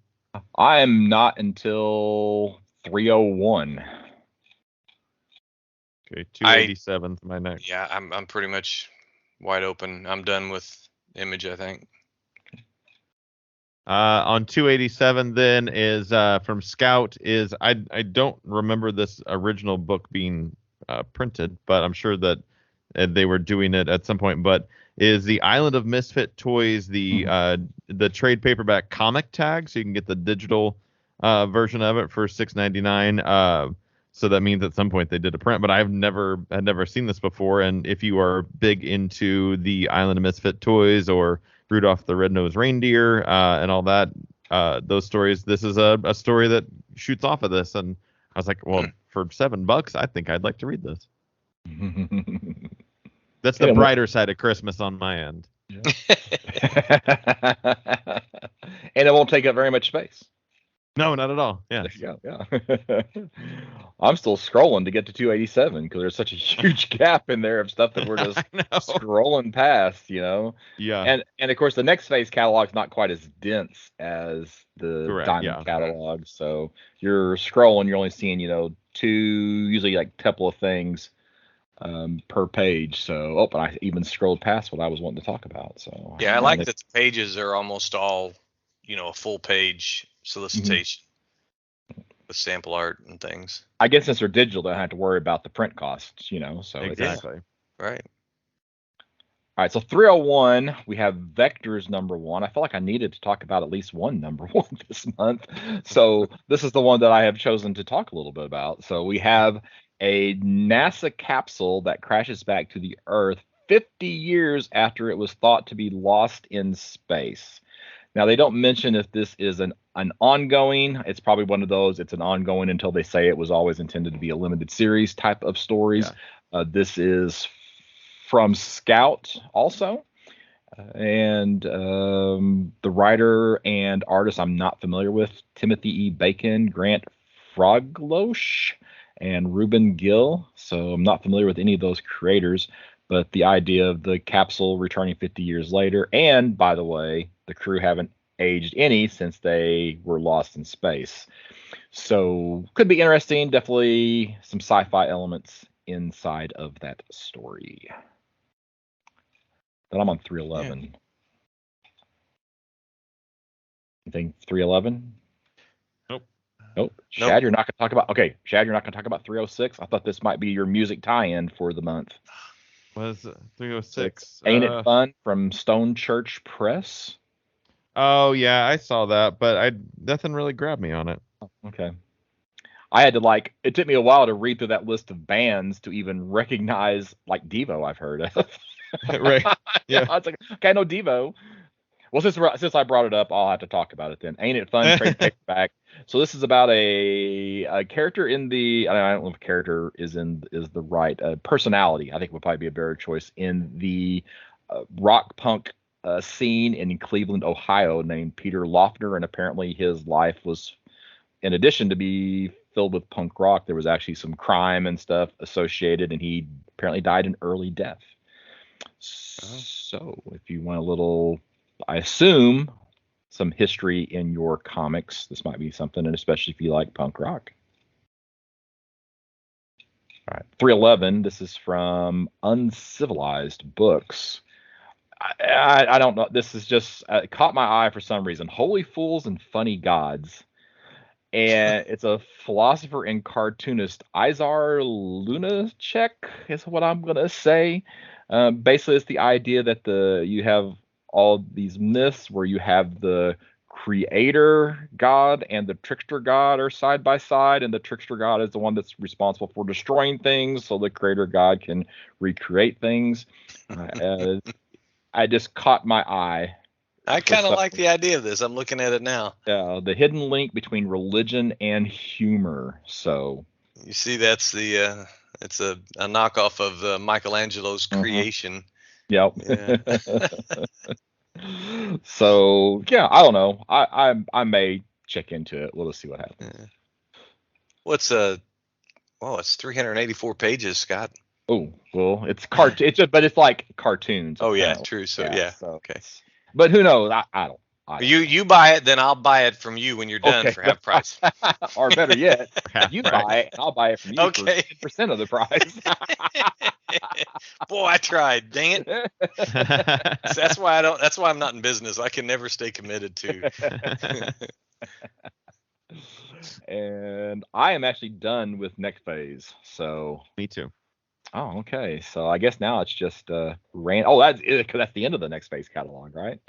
I am not until 301. Okay, 287 my next. Yeah, I'm pretty much wide open. I'm done with Image, I think. On 287 then is from Scout is I don't remember this original book being printed, but I'm sure that they were doing it at some point. But is the Island of Misfit Toys the trade paperback comic tag, so you can get the digital version of it for $6.99. So that means at some point they did a print, but had never seen this before. And if you are big into the Island of Misfit Toys or Rudolph the Red-Nosed Reindeer and all that, those stories, this is a story that shoots off of this. And I was like, well, for $7, I think I'd like to read this. That's the brighter side of Christmas on my end. Yeah. And it won't take up very much space. No, not at all. Yeah. Yeah. I'm still scrolling to get to 287 because there's such a huge gap in there of stuff that we're just scrolling past, Yeah. And of course the Next Phase catalog is not quite as dense as the Diamond catalog. So you're scrolling, you're only seeing, two, usually like a couple of things per page. So, and I even scrolled past what I was wanting to talk about. So yeah, I like that the pages are almost all, a full page solicitation with sample art and things. I guess since they're digital, they don't have to worry about the print costs, So exactly right. All right, so 301, we have Vectors #1. I felt like I needed to talk about at least one #1 this month. So this is the one that I have chosen to talk a little bit about. So we have a NASA capsule that crashes back to the Earth 50 years after it was thought to be lost in space. Now, they don't mention if this is an ongoing. It's probably one of those. It's an ongoing until they say it was always intended to be a limited series type of stories. Yeah. This is from Scout also. And the writer and artist I'm not familiar with, Timothy E. Bacon, Grant Froglosh, and Ruben Gill. So I'm not familiar with any of those creators, but the idea of the capsule returning 50 years later, and by the way, the crew haven't aged any since they were lost in space. So could be interesting. Definitely some sci-fi elements inside of that story. Then I'm on 311. Yeah. You think 311? Nope. Shad, you're not going to talk about. Okay, Shad, you're not going to talk about 306. I thought this might be your music tie-in for the month. What is it? 306? Ain't It Fun from Stone Church Press? Oh yeah, I saw that, but nothing really grabbed me on it. Okay. I had to it took me a while to read through that list of bands to even recognize Devo I've heard of. Right. Yeah. I was like, okay, I know Devo. Well, since I brought it up, I'll have to talk about it then. Ain't It Fun? Trade paperback. So this is about a character in the. I don't know if character is the right personality. I think would probably be a better choice in the rock punk scene in Cleveland, Ohio, named Peter Loeffner, and apparently his life was, in addition to be filled with punk rock, there was actually some crime and stuff associated, and he apparently died an early death. So if you want a little, I assume, some history in your comics, this might be something, and especially if you like punk rock. All right, 311. This is from Uncivilized Books. I don't know. This is just caught my eye for some reason. Holy Fools and Funny Gods. And it's a philosopher and cartoonist, Izar Lunacek, is what I'm going to say. Basically, it's the idea that you have all these myths where you have the creator god and the trickster god are side by side, and the trickster god is the one that's responsible for destroying things, so the creator god can recreate things. I just caught my eye. I kind of like the idea of this. I'm looking at it now. Yeah, the hidden link between religion and humor. So you see, that's the it's a knockoff of Michelangelo's creation. Yep. Yeah. So yeah, I don't know. I may check into it. We'll just see what happens. Yeah. What's it's 384 pages, Scott. Oh well, it's cartoon. But it's like cartoons. Oh yeah, true. So yeah. So, okay. But who knows? I don't. You buy it, then I'll buy it from you when you're done for half price. Or better yet, you buy it, and I'll buy it from you for 10% of the price. Boy, I tried. Dang it. That's why I'm not in business. I can never stay committed to. And I am actually done with Next Phase. So me too. Oh, okay. So I guess now it's just that's it, because that's the end of the Next Phase catalog, right?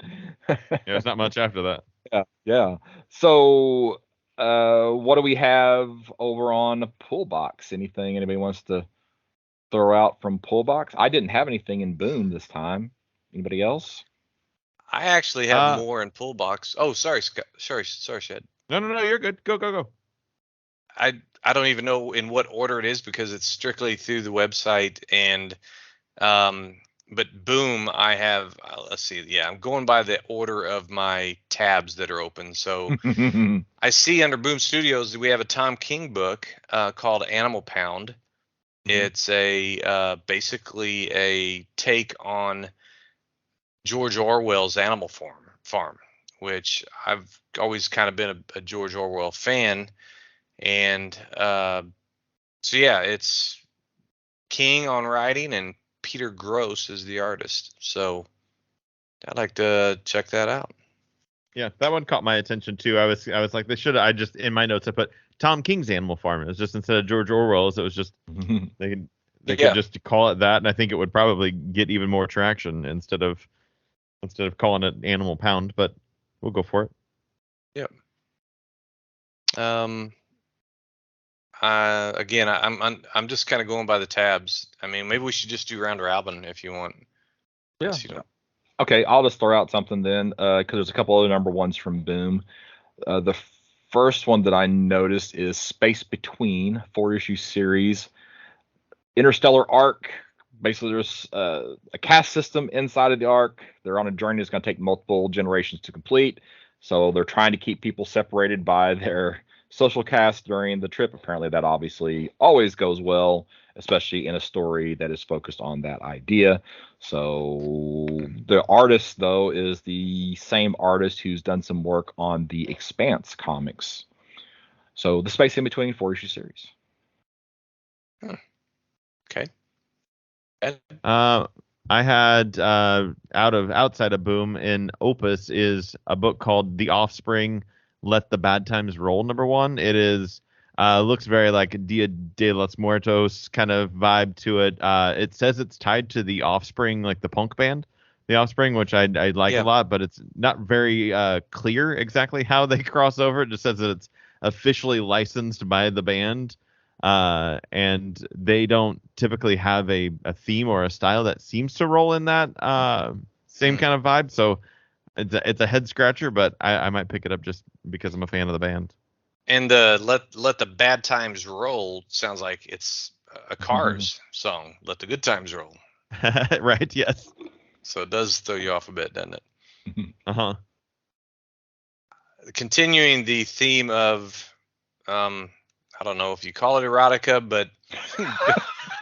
Yeah, there's not much after that. Yeah. So what do we have over on Pullbox? Anything anybody wants to throw out from Pullbox? I didn't have anything in Boom this time. Anybody else? I actually have more in Pullbox. Oh, sorry, Scott. Sorry, Shed. No, you're good. Go. I don't even know in what order it is because it's strictly through the website, and but Boom, I have let's see, yeah, I'm going by the order of my tabs that are open. So I see under Boom Studios we have a Tom King book called Animal Pound. It's a basically a take on George Orwell's Animal Farm, which I've always kind of been a George Orwell fan. And so yeah, it's King on writing and Peter Gross is the artist. So I'd like to check that out. Yeah, that one caught my attention too. I was like, I just in my notes I put Tom King's Animal Farm. It was just instead of George Orwell's, it was just they could just call it that, and I think it would probably get even more traction instead of calling it Animal Pound. But we'll go for it. Yep. Again, I'm just kind of going by the tabs. I mean, maybe we should just do round robin if you want. Unless you don't. Okay, I'll just throw out something then, because there's a couple other number ones from Boom. The first one that I noticed is Space Between, 4-issue series, Interstellar Arc. Basically, there's a caste system inside of the Arc. They're on a journey that's going to take multiple generations to complete. So they're trying to keep people separated by their social caste during the trip. Apparently, that obviously always goes well, especially in a story that is focused on that idea. So the artist, though, is the same artist who's done some work on the Expanse comics. So the Space in Between 4-issue series. Okay. I had outside of Boom in Opus is a book called The Offspring, Let the Bad Times Roll, #1. It is looks very like Dia de los Muertos kind of vibe to it. It says it's tied to The Offspring, like the punk band, The Offspring, which I like a lot, but it's not very clear exactly how they cross over. It just says that it's officially licensed by the band. And they don't typically have a theme or a style that seems to roll in that same kind of vibe. So it's a head scratcher, but I might pick it up just because I'm a fan of the band. And let the bad times roll sounds like it's a Cars song. Let the good times roll. Right? Yes. So it does throw you off a bit, doesn't it? Uh-huh. Continuing the theme of I don't know if you call it erotica, but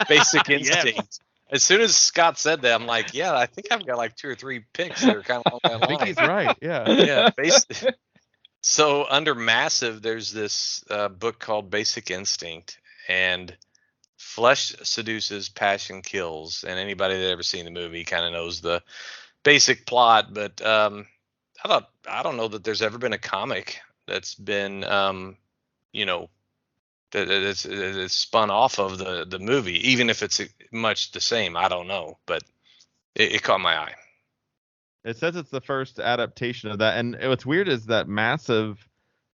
Basic Instinct. Yes. As soon as Scott said that, I'm like, yeah, I think I've got like 2 or 3 picks that are kind of along that line. I think he's right. Yeah. Yeah. So under Massive, there's this book called Basic Instinct, and flesh seduces, passion kills. And anybody that ever seen the movie kind of knows the basic plot. But I don't know that there's ever been a comic that's been, that it's spun off of the movie, even if it's much the same. I don't know, but it caught my eye. It says it's the first adaptation of that, and what's weird is that Massive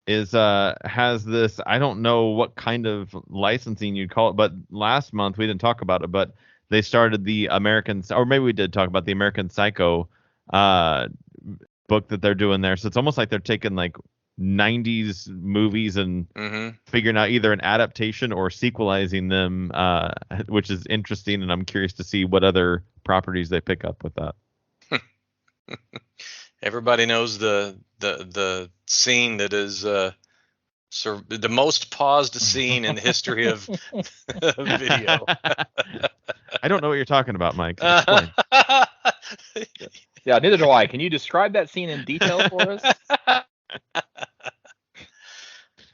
has this, I don't know what kind of licensing you'd call it, but last month we didn't talk about it, but they started the American, or maybe we did talk about the American Psycho book that they're doing there. So it's almost like they're taking like 90s movies and figuring out either an adaptation or sequelizing them, which is interesting, and I'm curious to see what other properties they pick up with that. Everybody knows the scene that is the most paused scene in the history of video. I don't know what you're talking about, Mike. Explain. Yeah, neither do I. Can you describe that scene in detail for us?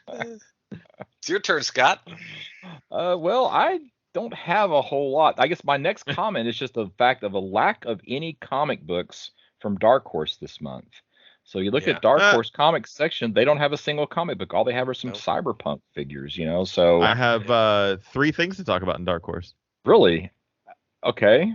It's your turn, Scott. Well, I don't have a whole lot. I guess my next comment is just the fact of a lack of any comic books from Dark Horse this month. So you look at Dark Horse comics section, they don't have a single comic book. All they have are some cyberpunk figures, So I have 3 things to talk about in Dark Horse. Really? Okay.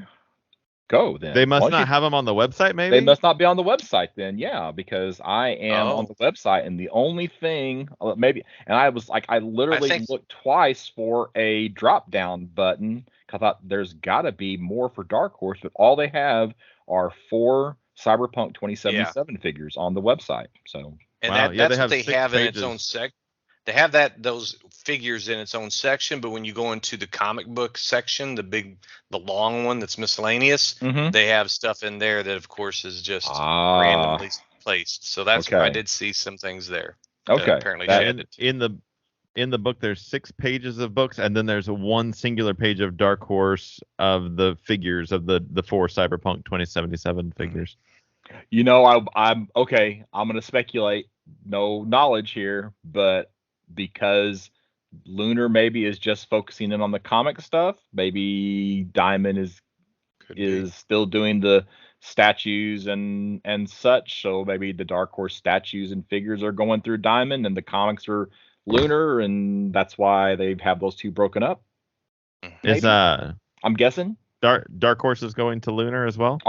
Go then. They must not have them on the website, maybe? They must not be on the website then, yeah, because I am on the website, and the only thing, maybe, and I was like, I literally looked twice for a drop-down button, because I thought there's got to be more for Dark Horse, but all they have are 4 Cyberpunk 2077 figures on the website. So, and that's what they have in its own sec. They have those figures in its own section, but when you go into the comic book section, the long one that's miscellaneous, they have stuff in there that, of course, is just randomly placed. So that's I did see some things there. Okay. Apparently, in the book, there's 6 pages of books, and then there's one singular page of Dark Horse of the figures of the 4 Cyberpunk 2077 figures. I'm okay. I'm gonna speculate. No knowledge here, but because Lunar maybe is just focusing in on the comic stuff. Maybe Diamond is still doing the statues and such. So maybe the Dark Horse statues and figures are going through Diamond, and the comics are Lunar, and that's why they have those 2 broken up. Maybe. I'm guessing Dark Horse is going to Lunar as well.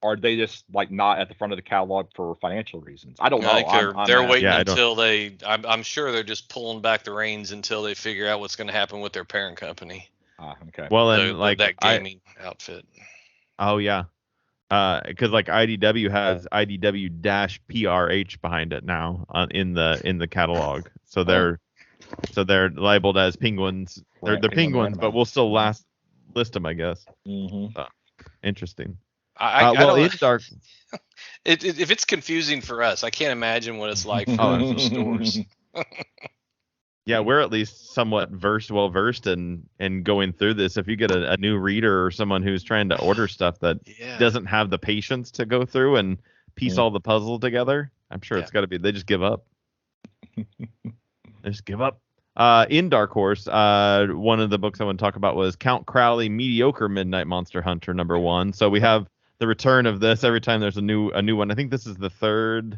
Are they just like not at the front of the catalog for financial reasons? I don't know. Like they're waiting until I'm sure they're just pulling back the reins until they figure out what's going to happen with their parent company. Okay. Well, and that gaming outfit. Oh yeah. Because like IDW has IDW-PRH behind it now in the catalog, so they're labeled as penguins. They're Penguin penguins, but we'll still list them, I guess. Mm-hmm. Interesting. I Well, don't. in Dark. If it's confusing for us, I can't imagine what it's like for Oh, the stores. Yeah, we're at least somewhat well versed in going through this. If you get a new reader or someone who's trying to order stuff that Yeah. doesn't have the patience to go through and piece all the puzzle together, I'm sure it's got to be they just give up. They just give up. In Dark Horse, one of the books I want to talk about was Count Crowley, Mediocre Midnight Monster Hunter #1. So we have the return of this every time there's a new one. I think this is the third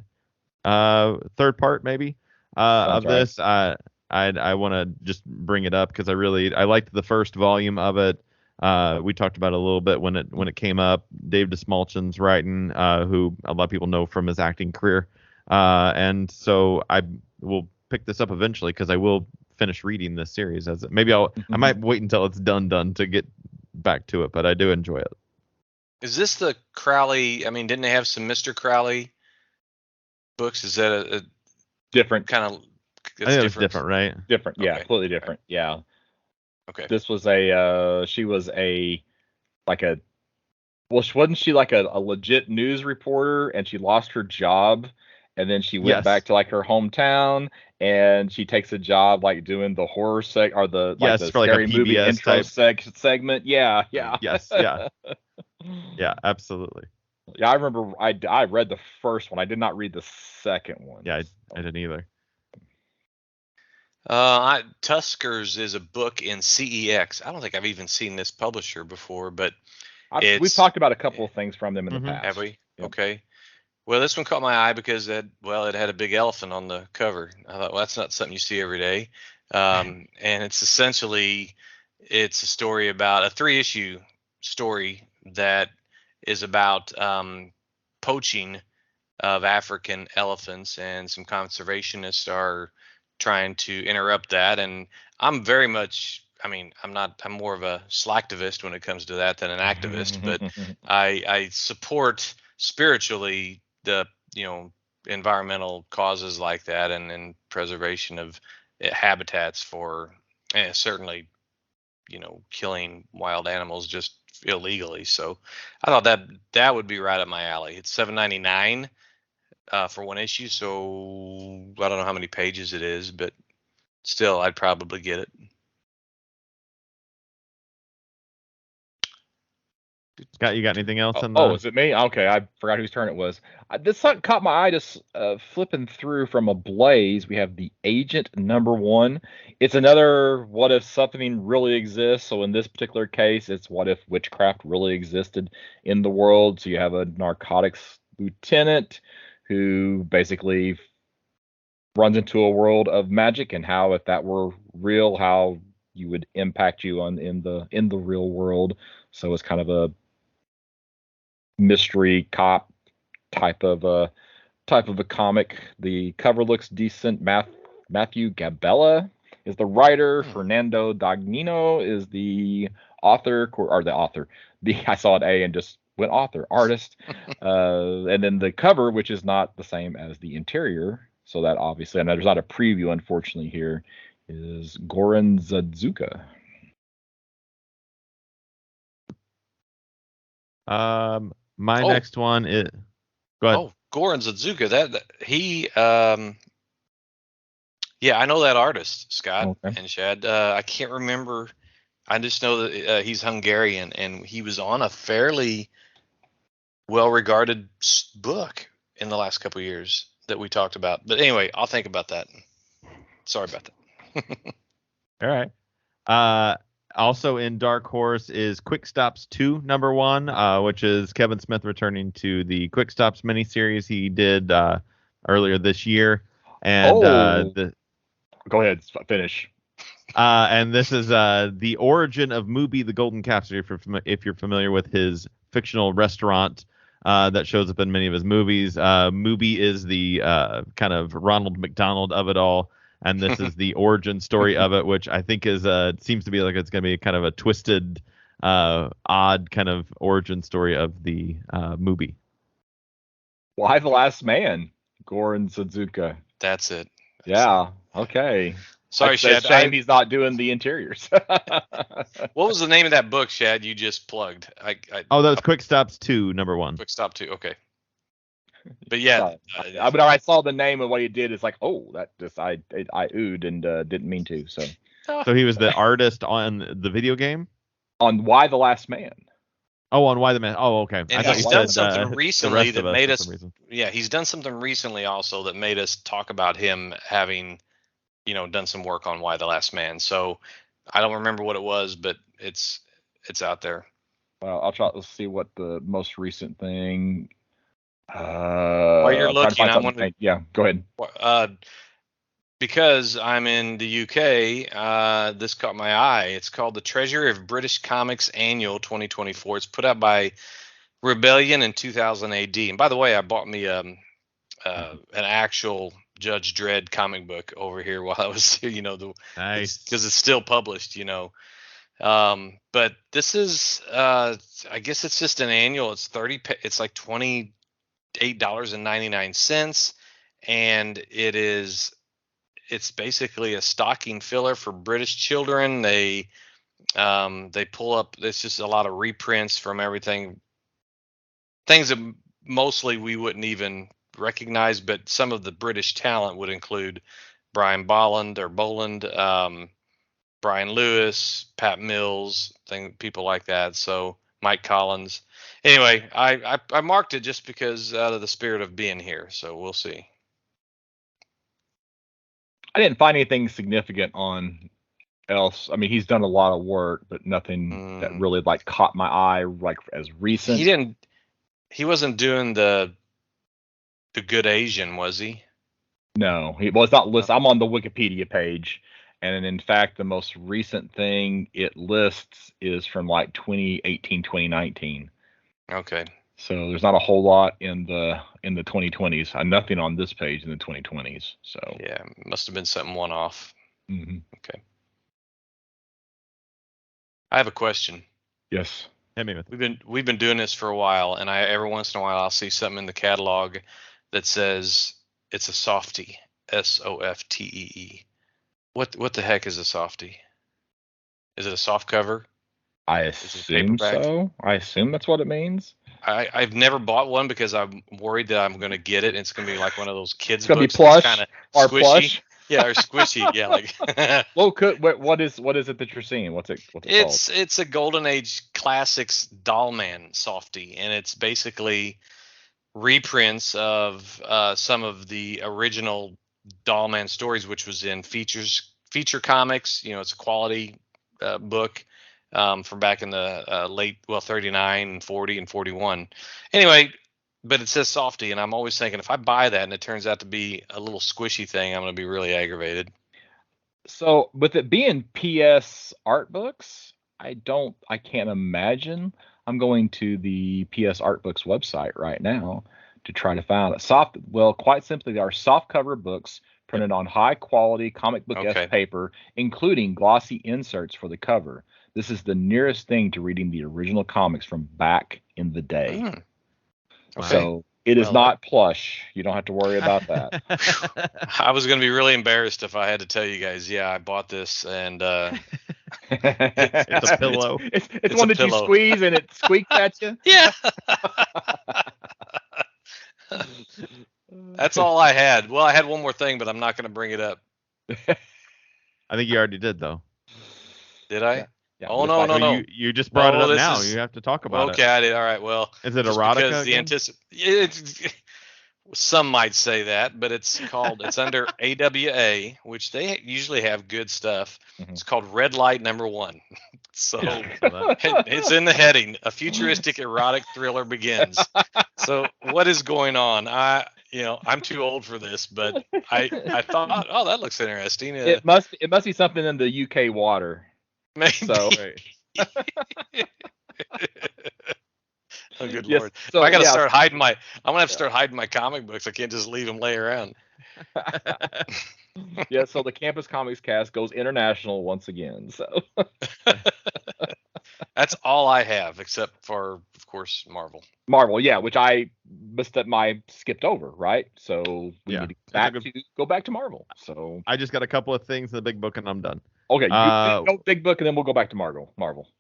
part maybe of right. this. I want to just bring it up because I liked the first volume of it. We talked about it a little bit when it came up. Dave DeSmulchin's writing, who a lot of people know from his acting career, and so I will pick this up eventually because I will finish reading this series. I might wait until it's done to get back to it, but I do enjoy it. Is this the Crowley? I mean, didn't they have some Mr. Crowley books? Is that a different kind of? I think it was different, right? Different, yeah, Okay. completely different, yeah. Okay. This was she was wasn't she like a legit news reporter, and she lost her job, and then she went back to like her hometown, and she takes a job like doing the horror or the for scary like a movie PBS intro type segment. Yeah. Yes, yeah. Yeah, absolutely. Yeah, I remember I read the first one. I did not read the second one. Yeah, I didn't either. Tuskers is a book in CEX. I don't think I've even seen this publisher before, but we've talked about a couple of things from them in the past. Have we? Yep. Okay. Well, this one caught my eye because it had a big elephant on the cover. I thought, well, that's not something you see every day. And it's a story about a 3-issue story that is about poaching of African elephants, and some conservationists are trying to interrupt that. And I'm very much, I'm more of a slacktivist when it comes to that than an activist, but I support spiritually the environmental causes like that, and preservation of habitats for, and certainly killing wild animals just illegally. So I thought that would be right up my alley. It's $7.99 for one issue, so I don't know how many pages it is, but still I'd probably get it. Scott, you got anything else? Is it me? Okay, I forgot whose turn it was. This caught my eye just flipping through from a Blaze. We have the Agent #1. It's another what if something really exists. So in this particular case, it's what if witchcraft really existed in the world. So you have a narcotics lieutenant who basically runs into a world of magic, and how if that were real, how you would impact you in the real world. So it's kind of a mystery cop type of a comic. The cover looks decent. Matthew Gabella is the writer. Fernando Dagnino is the author, I saw an A and just went author, artist. And then the cover, which is not the same as the interior, so that obviously, I know there's not a preview unfortunately here, is Goran Zadzuka. My next one is. Go ahead. Oh, Goran Zadzuka. That he. Yeah, I know that artist, Scott and Shad. I can't remember. I just know that he's Hungarian, and he was on a fairly well-regarded book in the last couple of years that we talked about. But anyway, I'll think about that. Sorry about that. All right. Also in Dark Horse is Quick Stops 2 #1, which is Kevin Smith returning to the Quick Stops miniseries he did earlier this year. And go ahead, finish. And this is the origin of Mubi the Golden Capsule. If you're familiar with his fictional restaurant that shows up in many of his movies, Mubi is the kind of Ronald McDonald of it all. And this is the origin story of it, which I think is seems to be like it's going to be kind of a twisted odd kind of origin story of the movie. Why the Last Man? Goran Suzuka. That's it. Yeah. Okay. Sorry, It's Shad. a shame he's not doing the interiors. What was the name of that book, Shad? You just plugged. That was Quick Stops 2, number 1. Quick Stop 2. Okay. But yeah, but I saw the name of what he did. It's like, oh, that just I oohed and didn't mean to. So he was the artist on the video game. On Why the Last Man. Oh, on Why the Man. Oh, okay. And he's done something recently that made us. Yeah, he's done something recently also that made us talk about him having, done some work on Why the Last Man. So I don't remember what it was, but it's out there. Well, I'll try. Let's see what the most recent thing. While you're looking, I want to. Yeah, go ahead. Because I'm in the UK, this caught my eye. It's called the Treasury of British Comics Annual 2024. It's put out by Rebellion in 2000 AD. And by the way, I bought me an actual Judge Dredd comic book over here while I was here. Nice, because it's still published. But this is, I guess it's just an annual. It's It's like $28.99, and it's basically a stocking filler for British children. They pull up. It's just a lot of reprints from everything, things that mostly we wouldn't even recognize, but some of the British talent would include Brian Boland, Brian Lewis, Pat Mills, people like that. So Mike Collins. Anyway, I marked it just because out of the spirit of being here. So we'll see. I didn't find anything significant on else. I mean, he's done a lot of work, but nothing that really caught my eye as recent. He wasn't doing the Good Asian, was he? No, it's not listed. I'm on the Wikipedia page, and in fact, the most recent thing it lists is from 2018, 2019. Okay. So there's not a whole lot in the 2020s. Nothing on this page in the 2020s. So yeah, must have been something one-off. Mm-hmm. Okay. I have a question. Yes. We've been doing this for a while, and every once in a while I'll see something in the catalog that says it's a softie, SOFTEE. What the heck is a softie? Is it a soft cover? I assume so. I assume that's what it means. I've never bought one because I'm worried that I'm going to get it and it's going to be like one of those kids' books. It's going to be plush or squishy. Plush. Yeah, or squishy. Yeah, like. Well, what is it that you're seeing? What's it called? It's a Golden Age Classics Dollman softie, and it's basically reprints of some of the original Dollman stories, which was in feature comics. It's a quality book. From back in the late 39 and 40 and 41. Anyway, but it says softie, and I'm always thinking if I buy that and it turns out to be a little squishy thing, I'm going to be really aggravated. So with it being PS art books, I can't imagine. I'm going to the PS Art Books website right now to try to find it. Well, quite simply, they are soft cover books printed on high quality comic book-esque paper, including glossy inserts for the cover. This is the nearest thing to reading the original comics from back in the day. Okay. So it is not plush. You don't have to worry about that. I was going to be really embarrassed if I had to tell you guys, yeah, I bought this, and it's a pillow. It's one that you squeeze and it squeaks at you. Yeah. That's all I had. Well, I had one more thing, but I'm not going to bring it up. I think you already did, though. Did I? Yeah. Yeah, oh no! You just brought it up now. You have to talk about it. Okay, I did. All right. Well, is it erotica? Some might say that, but it's under AWA, which they usually have good stuff. Mm-hmm. It's called Red Light Number 1. So it's in the heading: a futuristic erotic thriller begins. So what is going on? I'm too old for this, but I thought, oh, that looks interesting. It must be something in the UK water. Maybe. So. Oh, good Lord! So, I gotta start hiding I'm gonna have to start hiding my comic books. I can't just leave them lay around. Yeah. So the Campus Comics cast goes international once again. So. That's all I have, except for, of course, Marvel. Marvel, yeah, which I skipped over, right? So we need to go back to Marvel. So I just got a couple of things in the big book and I'm done. Okay, go big book and then we'll go back to Marvel.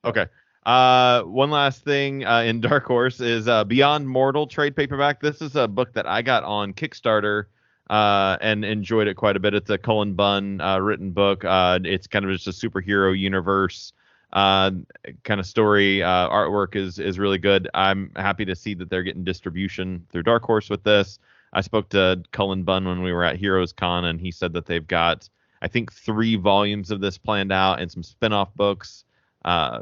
Okay. One last thing in Dark Horse is Beyond Mortal trade paperback. This is a book that I got on Kickstarter and enjoyed it quite a bit. It's a Cullen Bunn written book. It's kind of just a superhero universe kind of story. Artwork is really good. I'm happy to see that they're getting distribution through Dark Horse with this. I spoke to Cullen Bunn when we were at Heroes Con, and he said that they've got, I think, 3 volumes of this planned out and some spin-off books.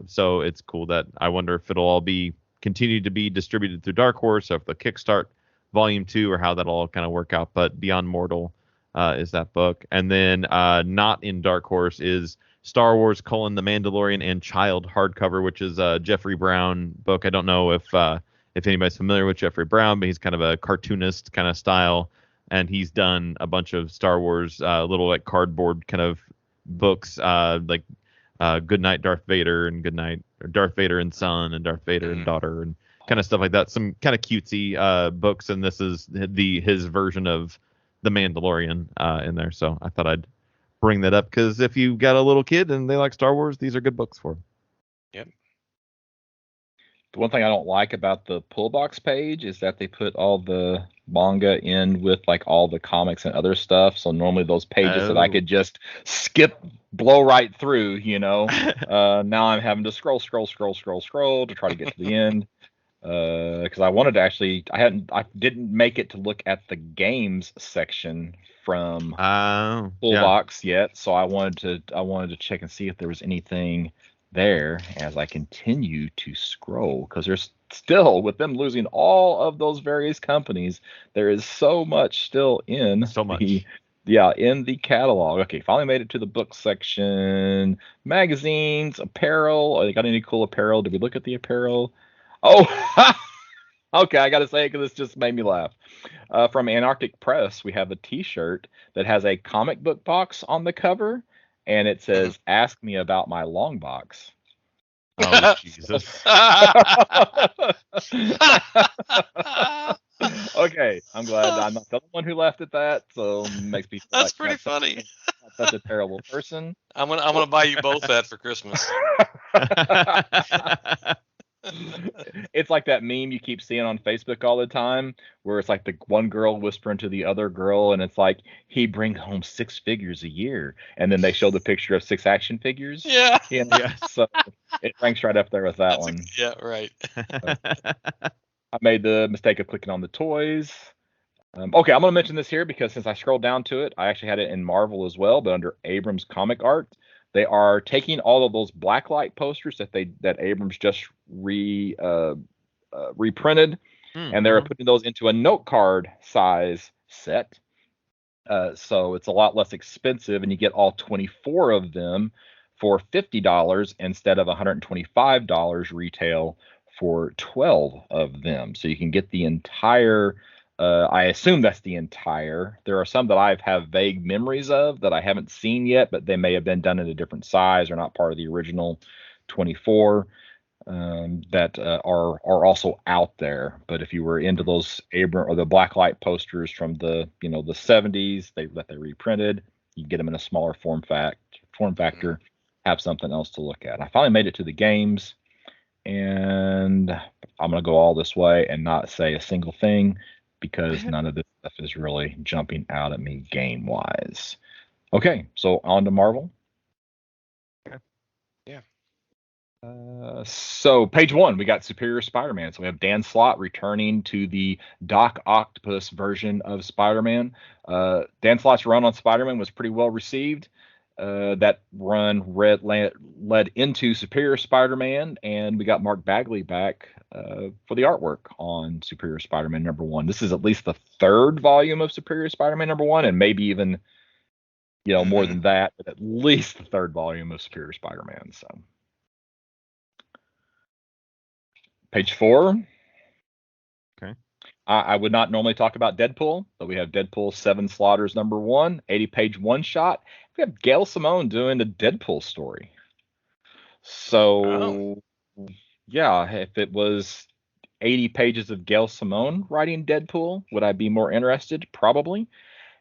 So it's cool. That I wonder if it'll all be continued to be distributed through Dark Horse, or if the Kickstart Volume 2, or how that'll all kind of work out. But Beyond Mortal is that book. And then not in Dark Horse is Star Wars: The Mandalorian and Child hardcover, which is a Jeffrey Brown book. I don't know if anybody's familiar with Jeffrey Brown, but he's kind of a cartoonist kind of style, and he's done a bunch of Star Wars little like cardboard kind of books, like Goodnight Darth Vader and Darth Vader and Son and Darth Vader and Daughter and kind of stuff like that. Some kind of cutesy books, and this is his version of The Mandalorian in there. So I thought I'd bring that up because if you got a little kid and they like Star Wars, these are good books for them. Yep. The one thing I don't like about the pull box page is that they put all the manga in with like all the comics and other stuff. So normally those pages that I could just blow right through, now I'm having to scroll to try to get to the end. Because I wanted to I didn't make it to look at the games section from pull box yet. So I wanted to check and see if there was anything there as I continue to scroll, because there's still, with them losing all of those various companies, there is so much still in in the catalog. Okay, finally made it to the book section. Magazines, apparel. Got any cool apparel? Did we look at the apparel? Oh, okay, I gotta say it because this just made me laugh. From Antarctic Press, we have a T-shirt that has a comic book box on the cover, and it says, "Ask me about my long box." Oh, Jesus. Okay, I'm glad I'm not the only one who laughed at that, so it makes me feel That's like pretty funny. Not such a terrible person. I'm gonna buy you both that for Christmas. It's like that meme you keep seeing on Facebook all the time, where it's like the one girl whispering to the other girl, and it's like, he brings home 6 figures a year, and then they show the picture of 6 action figures. Yeah. So it ranks right up there with that one. Yeah, right. I made the mistake of clicking on the toys. Okay, I'm gonna mention this here because since I scrolled down to it, I actually had it in Marvel as well, but under Abrams comic art. They are taking all of those blacklight posters that Abrams just reprinted, and they're putting those into a note card size set. So it's a lot less expensive, and you get all 24 of them for $50 instead of $125 retail for 12 of them. So you can get the entire. I assume that's the entire. There are some that I have vague memories of that I haven't seen yet, but they may have been done in a different size or not part of the original 24 that are also out there. But if you were into those Abram or the blacklight posters from the the 70s that they reprinted, you get them in a smaller form factor, have something else to look at. I finally made it to the games, and I'm gonna go all this way and not say a single thing, because none of this stuff is really jumping out at me game-wise. Okay, so on to Marvel. Okay. Yeah. So page 1, we got Superior Spider-Man. So we have Dan Slott returning to the Doc Octopus version of Spider-Man. Dan Slott's run on Spider-Man was pretty well received. That run led into Superior Spider-Man, and we got Mark Bagley back for the artwork on Superior Spider-Man #1. This is at least the 3rd volume of Superior Spider-Man #1, and maybe even more than that, but at least the 3rd volume of Superior Spider-Man. So page 4. Okay. I would not normally talk about Deadpool, but we have Deadpool 7 Slaughters #1, 80-page one-shot. We have Gail Simone doing the Deadpool story. So Yeah, if it was 80 pages of Gail Simone writing Deadpool, would I be more interested? Probably.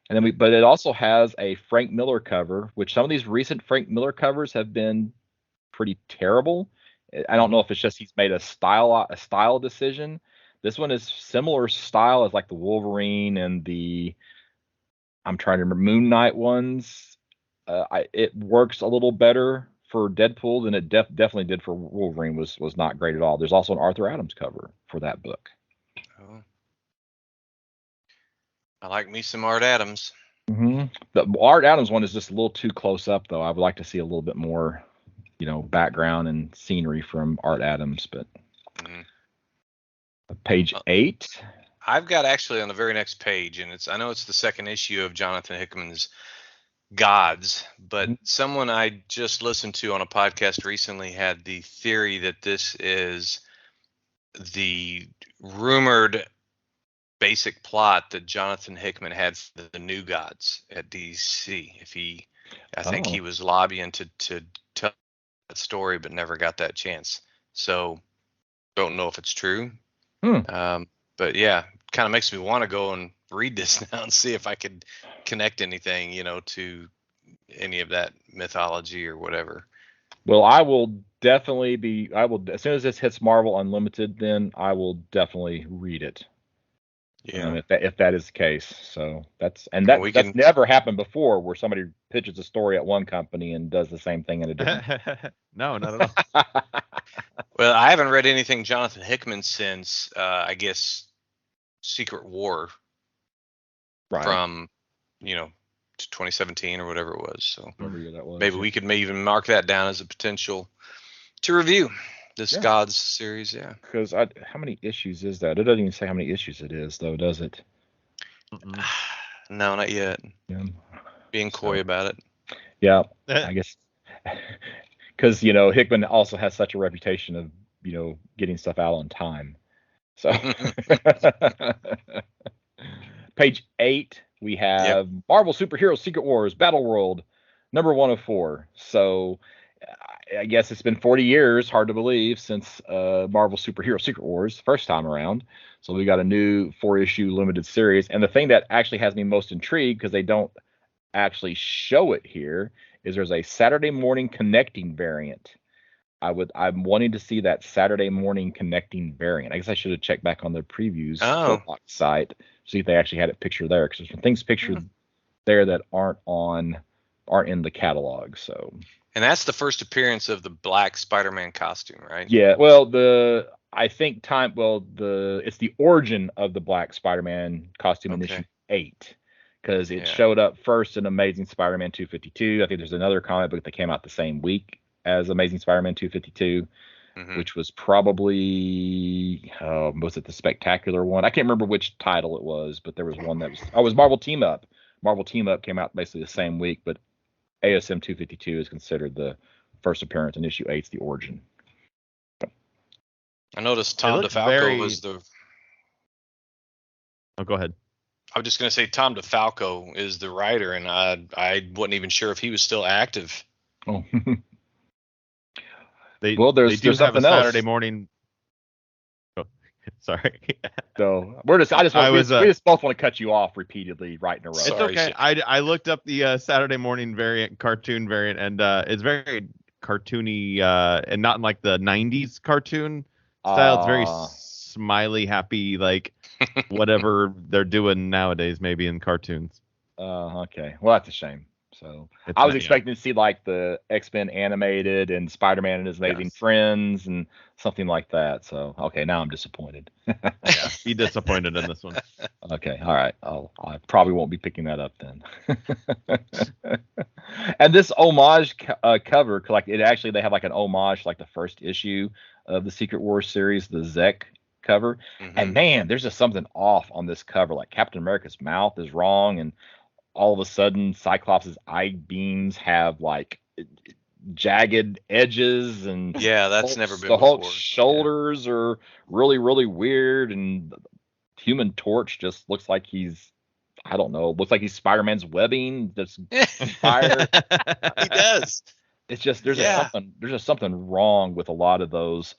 And then but it also has a Frank Miller cover, which some of these recent Frank Miller covers have been pretty terrible. I don't know if it's just he's made a style decision. This one is similar style as like the Wolverine and the I'm trying to remember Moon Knight ones. It works a little better for Deadpool than it definitely did for Wolverine. Was not great at all. There's also an Arthur Adams cover for that book. Oh, I like me some Art Adams. The Art Adams one is just a little too close up, though. I would like to see a little bit more, background and scenery from Art Adams. But page 8. I've got actually on the very next page, and I know it's the second issue of Jonathan Hickman's Gods, but someone I just listened to on a podcast recently had the theory that this is the rumored basic plot that Jonathan Hickman had for the New Gods at DC. I think he was lobbying to tell that story, but never got that chance. So don't know if it's true. But yeah, kind of makes me want to go and read this now and see if I could connect anything, to any of that mythology or whatever. Well, I will definitely as soon as this hits Marvel Unlimited, then I will definitely read it. Yeah. If that is the case. So that's never happened before where somebody pitches a story at one company and does the same thing in a different. No, not at all. Well, I haven't read anything Jonathan Hickman since I guess Secret War, right, from 2017 or whatever it was. So that was, maybe we could even mark that down as a potential to review this Gods series. Yeah, because how many issues is that? It doesn't even say how many issues it is, though, does it? No, not yet. Yeah. Being coy about it. Yeah, I guess because Hickman also has such a reputation of getting stuff out on time. So page 8, we have Marvel Superhero Secret Wars Battle World number 104. So I guess it's been 40 years, hard to believe, since Marvel Superhero Secret Wars first time around. So we got a new 4-issue limited series. And the thing that actually has me most intrigued, because they don't actually show it here, is there's a Saturday morning connecting variant. I'm wanting to see that Saturday morning connecting variant. I guess I should have checked back on the previews site, see if they actually had it pictured there, because there's some things pictured there that aren't in the catalog. So. And that's the first appearance of the black Spider-Man costume, right? Yeah. Well, it's the origin of the black Spider-Man costume in issue 8. Because it showed up first in Amazing Spider-Man 252. I think there's another comic book that came out the same week as Amazing Spider-Man 252, which was probably, was it the Spectacular one? I can't remember which title it was, but there was one that was Marvel Team Up. Marvel Team Up came out basically the same week, but ASM 252 is considered the first appearance, and issue 8's the origin. I noticed Tom DeFalco was the... Oh, go ahead. I was just going to say Tom DeFalco is the writer, and I wasn't even sure if he was still active. Oh. They do have something a else. Saturday morning. Oh, sorry. So we just both want to cut you off repeatedly right in a row. It's okay. I looked up the Saturday morning cartoon variant, and it's very cartoony, and not in like the 90s cartoon style. It's very smiley, happy, like whatever they're doing nowadays, maybe in cartoons. Okay. Well, that's a shame. So I was expecting to see like the X-Men animated and Spider-Man and his amazing friends and something like that. So okay, now I'm disappointed. Be disappointed in this one. Okay, all right. I probably won't be picking that up then. And this homage cover, like they have like an homage, like the first issue of the Secret Wars series, the Zek cover. And man, there's just something off on this cover. Like Captain America's mouth is wrong, and all of a sudden Cyclops' eye beams have like jagged edges, and that's never been the before. Hulk's shoulders are really, really weird, and Human Torch just looks like he's Spider-Man's webbing that's fire. He does. it's just there's just something wrong with a lot of those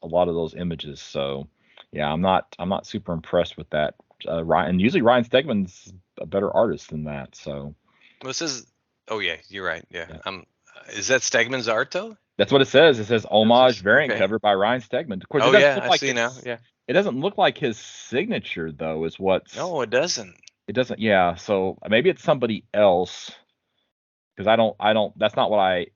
images. So yeah, I'm not super impressed with that. Ryan, usually Ryan Stegman's a better artist than that. So This is. Oh yeah, you're right. Yeah. yeah. Is that Stegman's art though? That's what it says. It says homage variant Okay. cover by Ryan Stegman. Of course, it Oh doesn't yeah, look I like see now. Yeah. it doesn't look like his signature though. Is what's No, it doesn't. it doesn't. Yeah. So maybe it's somebody else because I don't. That's not what I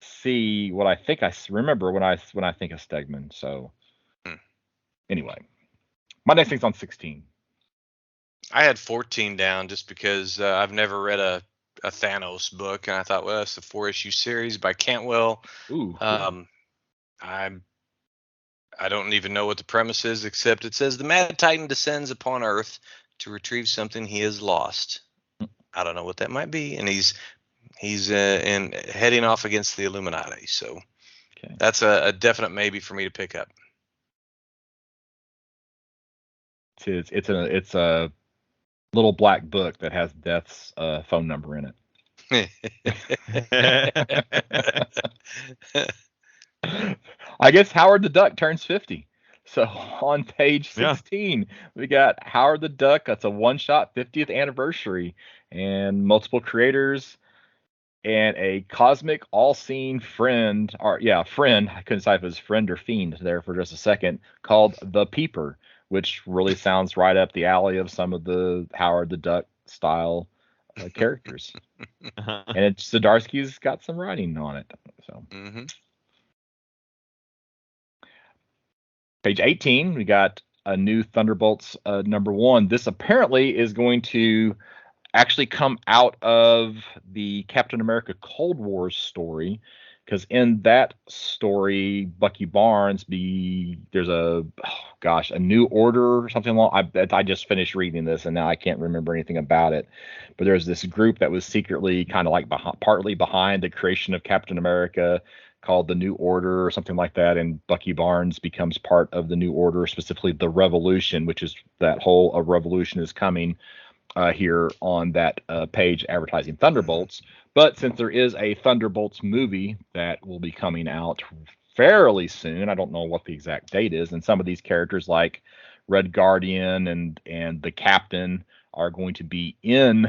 see. What I think remember when I think of Stegman. So anyway, my next thing's on 16. I had 14 down just because I've never read a Thanos book, and I thought, well, it's a 4-issue series by Cantwell. Ooh. I don't even know what the premise is, except it says the Mad Titan descends upon Earth to retrieve something he has lost. I don't know what that might be, and he's heading off against the Illuminati. So that's a definite maybe for me to pick up. It's a little black book that has Death's phone number in it. I guess Howard the Duck turns 50. So on page 16, we got Howard the Duck. That's a one-shot 50th anniversary, and multiple creators, and a cosmic all-seeing friend. Friend. I couldn't decide if it was friend or fiend there for just a second. Called the Peeper, which really sounds right up the alley of some of the Howard the Duck style characters. And Zdarsky's got some writing on it. So. Mm-hmm. Page 18, we got a new Thunderbolts #1. This apparently is going to actually come out of the Captain America Cold War story, because in that story, Bucky Barnes there's a new order or something along. I just finished reading this and now I can't remember anything about it. But there's this group that was secretly kind of like partly behind the creation of Captain America, called the New Order or something like that, and Bucky Barnes becomes part of the New Order, specifically the Revolution, which is that whole a revolution is coming here on that page advertising Thunderbolts. But since there is a Thunderbolts movie that will be coming out fairly soon, I don't know what the exact date is, and some of these characters like Red Guardian and the Captain are going to be in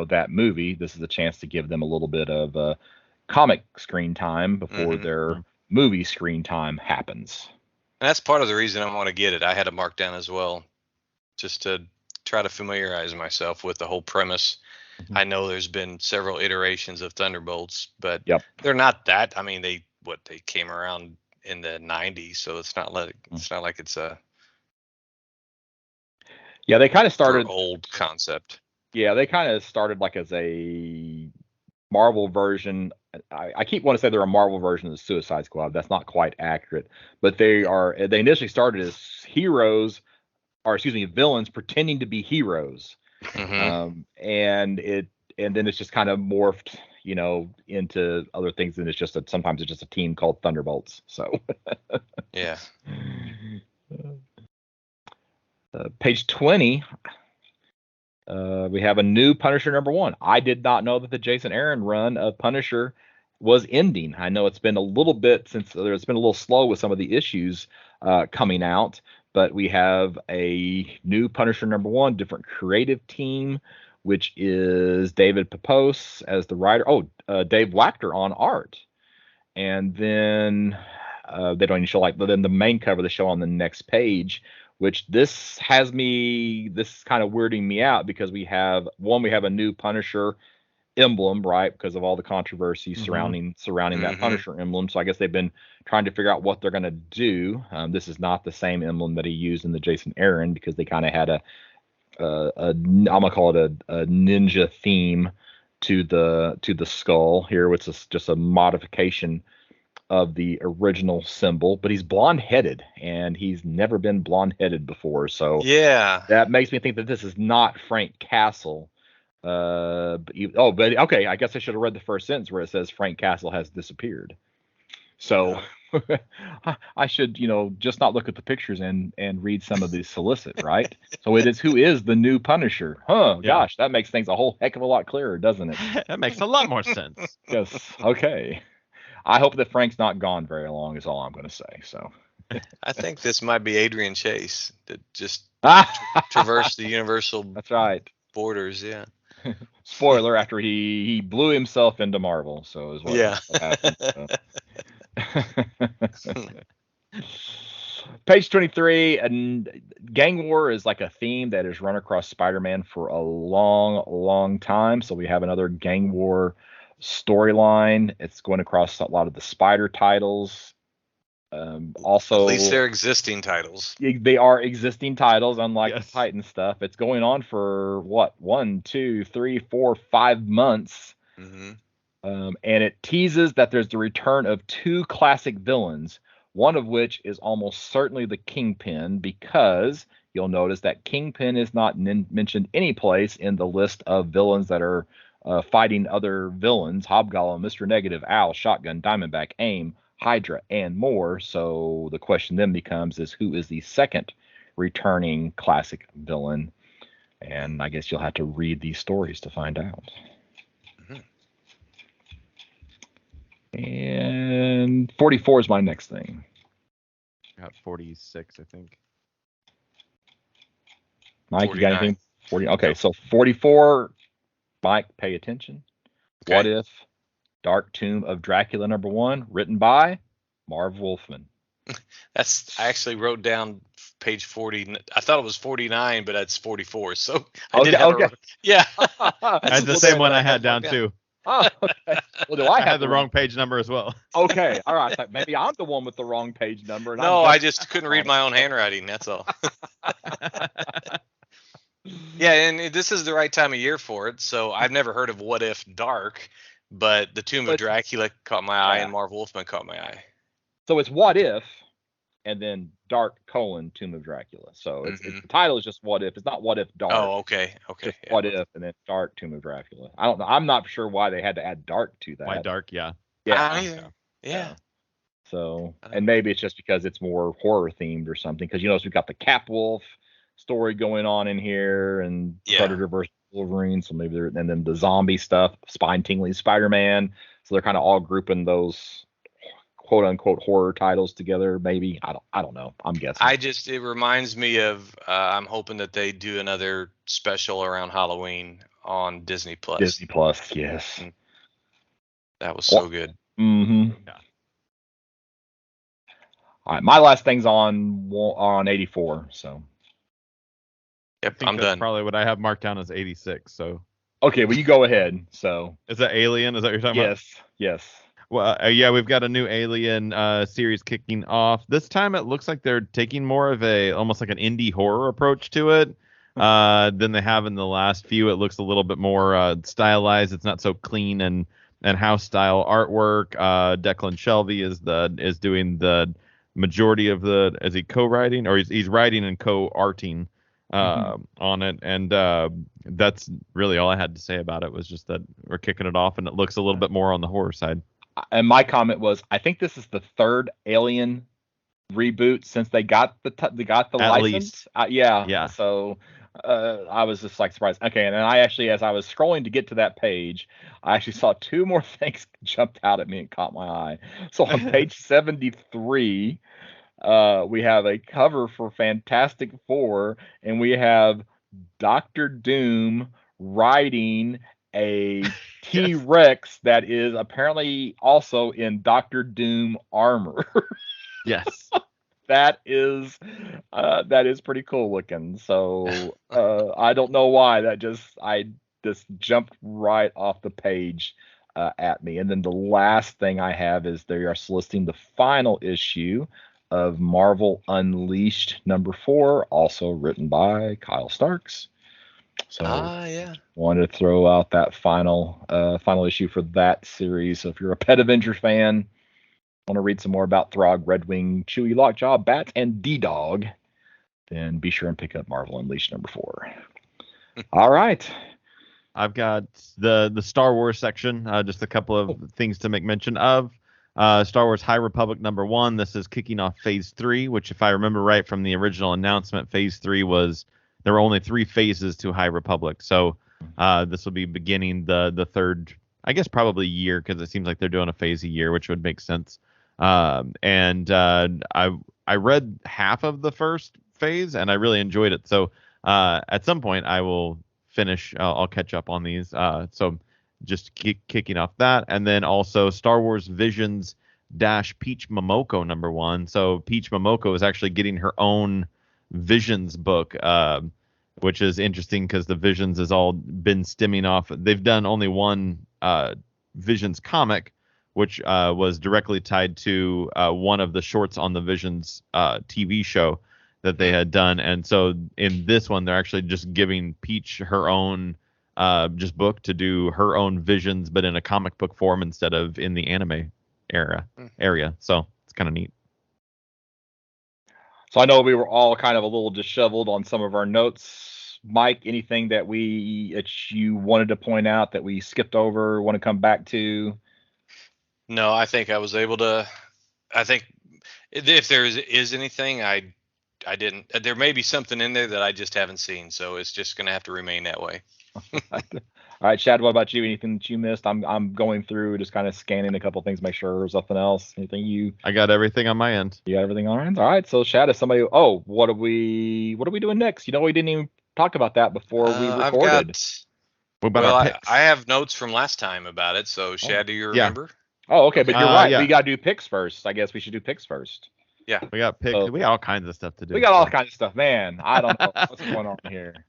that movie. This is a chance to give them a little bit of comic screen time before their movie screen time happens. And that's part of the reason I want to get it. I had it marked down as well, just to try to familiarize myself with the whole premise. I know there's been several iterations of Thunderbolts, but they're not that. I mean, they came around in the 90s, so it's not like it's a they kind of started old concept. Yeah, they kind of started like as a Marvel version. I keep wanting to say they're a Marvel version of the Suicide Squad. That's not quite accurate, but they initially started as villains pretending to be heroes. And then it's just kind of morphed, into other things, and sometimes it's just a team called Thunderbolts. So yeah. Page 20. We have a new Punisher #1. I did not know that the Jason Aaron run of Punisher was ending. I know it's been a little bit since it's been a little slow with some of the issues coming out, but we have a new Punisher #1, different creative team, which is David Pepose as the writer. Dave Wachter on art. And then they don't even show but then the main cover they show on the next page, which this is kind of weirding me out because we have a new Punisher emblem, right? Because of all the controversy surrounding that Punisher emblem. So I guess they've been trying to figure out what they're going to do. This is not the same emblem that he used in the Jason Aaron, because they kind of had I'm gonna call it a ninja theme to the skull here, which is just a modification of the original symbol, but he's blonde-headed, and he's never been blonde-headed before. So that makes me think that this is not Frank Castle. But okay, I guess I should have read the first sentence where it says Frank Castle has disappeared. So I should, just not look at the pictures and read some of the solicit, right? So it is, who is the new Punisher? Gosh, that makes things a whole heck of a lot clearer, doesn't it? That makes a lot more sense. Yes. Okay. I hope that Frank's not gone very long. Is all I'm going to say. So. I think this might be Adrian Chase that just traversed the universal That's right. borders. Yeah. Spoiler: after he blew himself into Marvel, so is what happened. So. Page 23, and gang war is like a theme that has run across Spider-Man for a long, long time. So we have another gang war storyline. It's going across a lot of the Spider titles. Also, at least they're existing titles. They are existing titles, unlike Yes. the Titan stuff. It's going on for what, 1, 2, 3, 4, 5 months. Mm-hmm. And it teases that there's the return of 2 classic villains, one of which is almost certainly the Kingpin, because you'll notice that Kingpin is not mentioned any place in the list of villains that are fighting other villains: Hobgoblin, Mr. Negative, Owl, Shotgun, Diamondback, AIM, Hydra, and more. So the question then becomes is who is the second returning classic villain? And I guess you'll have to read these stories to find out. Mm-hmm. And 44 is my next thing. Got 46, I think. Mike, 49. you got anything? 40. Okay, so 44. Mike, pay attention. Okay. What If? Dark Tomb of Dracula #1, written by Marv Wolfman. I actually wrote down page 40. I thought it was 49, but that's 44. So I did have yeah. That's the same one I had down too. Oh, okay. Well, do I had the wrong page number as well. Okay, all right. Maybe I'm the one with the wrong page number. And no, I just couldn't read my own handwriting. That's all. Yeah, and this is the right time of year for it. So I've never heard of What If Dark, but the Tomb of Dracula caught my eye, and Marv Wolfman caught my eye. So it's What If, and then Dark : Tomb of Dracula. So it's the title is just What If. It's not What If Dark. Oh, okay. Just What If, and then Dark Tomb of Dracula. I don't know. I'm not sure why they had to add Dark to that. Why Dark? Yeah. Yeah. So, and maybe it's just because it's more horror themed or something. Because you notice we've got the Capwolf story going on in here, and Predator versus Wolverine. So maybe and then the zombie stuff, spine tingling Spider-Man. So they're kind of all grouping those quote unquote horror titles together. Maybe I don't know. I'm guessing. It reminds me of I'm hoping that they do another special around Halloween on Disney Plus. Disney Plus, yes. That was so good. Mm-hmm. Yeah. All right, my last thing's on 84. So. Yep, I'm done. Probably what I have marked down as 86. So. Okay, well you go ahead. So. Is that Alien? Is that what you're talking about? Yes. Well, yeah, we've got a new Alien series kicking off. This time it looks like they're taking more of almost like an indie horror approach to it than they have in the last few. It looks a little bit more stylized. It's not so clean and house style artwork. Declan Shelby is doing the majority of is he co-writing, or he's writing and co-arting on it, and that's really all I had to say about it. Was just that we're kicking it off, and it looks a little bit more on the horror side. And my comment was, I think this is the third Alien reboot since they got the license. Yeah. So I was just like surprised. Okay, and then I actually, as I was scrolling to get to that page, I actually saw 2 more things jumped out at me and caught my eye. So on page 73, we have a cover for Fantastic Four, and we have Dr. Doom riding a T-Rex that is apparently also in Dr. Doom armor. Yes. That is pretty cool looking. So I don't know why I just jumped right off the page at me. And then the last thing I have is they are soliciting the final issue of Marvel Unleashed #4, also written by Kyle Starks. So wanted to throw out that final issue for that series. So if you're a Pet Avengers fan, want to read some more about Throg, Redwing, Chewie, Lockjaw, Bats, and D-Dog, then be sure and pick up Marvel Unleashed #4. All right. I've got the Star Wars section, just a couple of things to make mention of. Star Wars High Republic #1. This is kicking off Phase 3, which, if I remember right from the original announcement, Phase 3 was there were only 3 phases to High Republic. So this will be beginning the third I guess probably year, because it seems like they're doing a phase a year, which would make sense. I read half of the first phase and I really enjoyed it. So at some point I will finish. I'll catch up on these. So just kicking off that, and then also Star Wars Visions dash Peach Momoko #1. So Peach Momoko is actually getting her own Visions book, which is interesting because the Visions has all been stemming off. They've done only one Visions comic, which was directly tied to one of the shorts on the Visions TV show that they had done. And so in this one, they're actually just giving Peach her own just book to do her own Visions, but in a comic book form instead of in the anime area. So it's kind of neat. So I know we were all kind of a little disheveled on some of our notes. Mike, anything that you wanted to point out that we skipped over, want to come back to? No, I think I was able to. I think if there is anything, I didn't. There may be something in there that I just haven't seen, so it's just going to have to remain that way. All right, Chad, what about you? Anything that you missed? I'm going through, just kind of scanning a couple things, make sure there's nothing else. Anything I got everything on my end. You got everything on your end? All right. So Chad, if somebody, what are we doing next? We didn't even talk about that before we recorded. What about our picks? I have notes from last time about it. So Chad, do you remember? Oh, okay, but you're right. Yeah. We got to do picks first. I guess we should do picks first. Yeah. We got picks. We got all kinds of stuff to do. We got all kinds of stuff, man. I don't know what's going on here.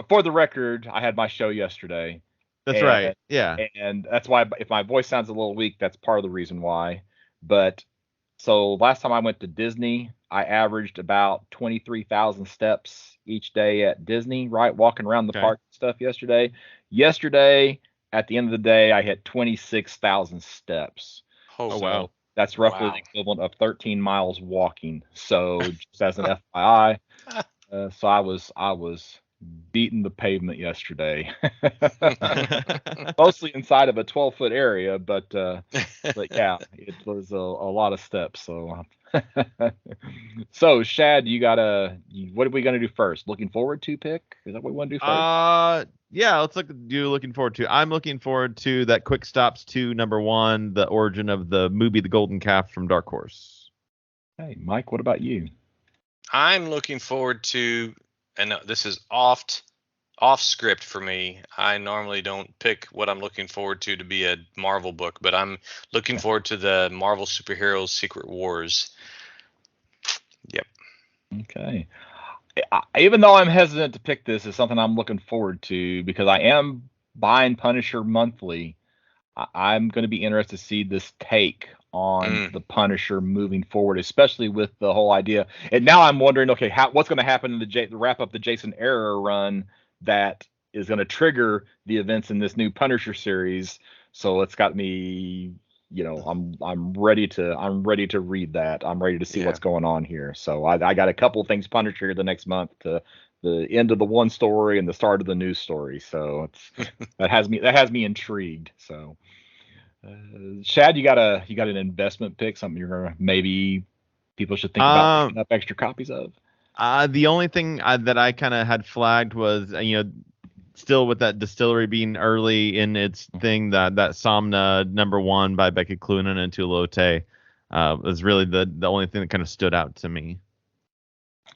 For the record, I had my show yesterday. That's right. Yeah. And that's why, if my voice sounds a little weak, that's part of the reason why. But so last time I went to Disney, I averaged about 23,000 steps each day at Disney, right? Walking around the park and stuff yesterday. Yesterday, at the end of the day, I hit 26,000 steps. Oh, wow. That's roughly the equivalent of 13 miles walking. So just as an FYI, so I was beating the pavement yesterday, mostly inside of a 12-foot area, but yeah, it was a lot of steps. So, so Shad, what are we gonna do first? Looking forward to pick? Is that what we want to do first? Yeah, let's looking forward to. I'm looking forward to that Quick Stops 2 #1, the origin of the movie The Golden Calf from Dark Horse. Hey, Mike, what about you? I'm looking forward to, and this is off script for me. I normally don't pick what I'm looking forward to be a Marvel book, but I'm looking forward to the Marvel Superheroes Secret Wars. Yep. Okay. Even though I'm hesitant to pick this, it's something I'm looking forward to because I am buying Punisher monthly. I'm going to be interested to see this take on the Punisher moving forward, especially with the whole idea. And now I'm wondering, okay, what's going to happen in the wrap up the Jason Aaron run that is going to trigger the events in this new Punisher series. So it's got me, I'm ready to read that. I'm ready to see what's going on here. So I got a couple of things Punisher the next month, to the end of the one story and the start of the new story. So that has me intrigued. So Shad, you got an investment pick, something maybe people should think about picking up extra copies of? The only thing that I kind of had flagged was, still with that distillery being early in its thing, that Somna #1 by Becky Cloonan and Tulote was really the only thing that kind of stood out to me.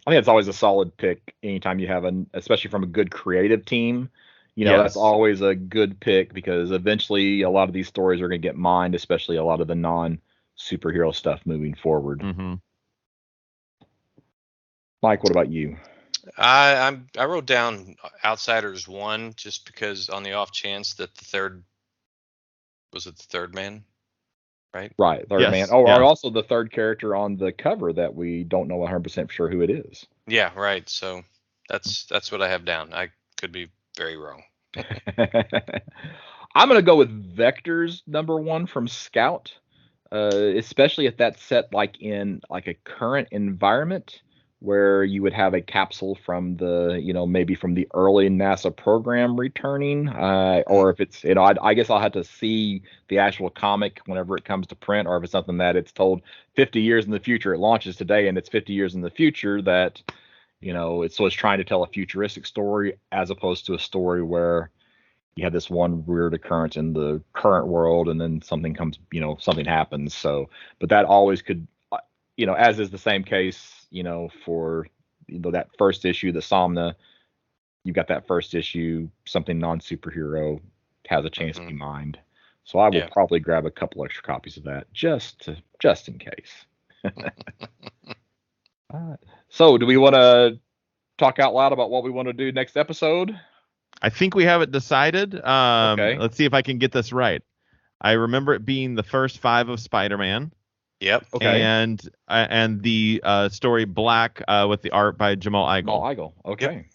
I think it's always a solid pick anytime you have especially from a good creative team. That's always a good pick because eventually a lot of these stories are going to get mined, especially a lot of the non-superhero stuff moving forward. Mm-hmm. Mike, what about you? I wrote down Outsiders 1 just because on the off chance that the third man, right? Right, third man. Oh, or also the third character on the cover that we don't know 100% sure who it is. Yeah, right. So that's what I have down. I could be very wrong. I'm going to go with Vector's #1 from Scout, especially if that's set in a current environment where you would have a capsule from maybe from the early NASA program returning, or if it's, I guess I'll have to see the actual comic whenever it comes to print, or if it's something that it's told 50 years in the future. It launches today and it's 50 years in the future that, it's trying to tell a futuristic story as opposed to a story where, you have this one weird occurrence in the current world, and then something comes, something happens. So, but that always could, as is the same case, for that first issue, the Somna. You've got that first issue, something non-superhero has a chance to be mined. So I will probably grab a couple extra copies of that just in case. So do we want to talk out loud about what we want to do next episode? I think we have it decided. Okay. Let's see if I can get this right. I remember it being the first 5 of Spider-Man. Yep. Okay. And the story Black with the art by Jamal Igle. Okay. Yep.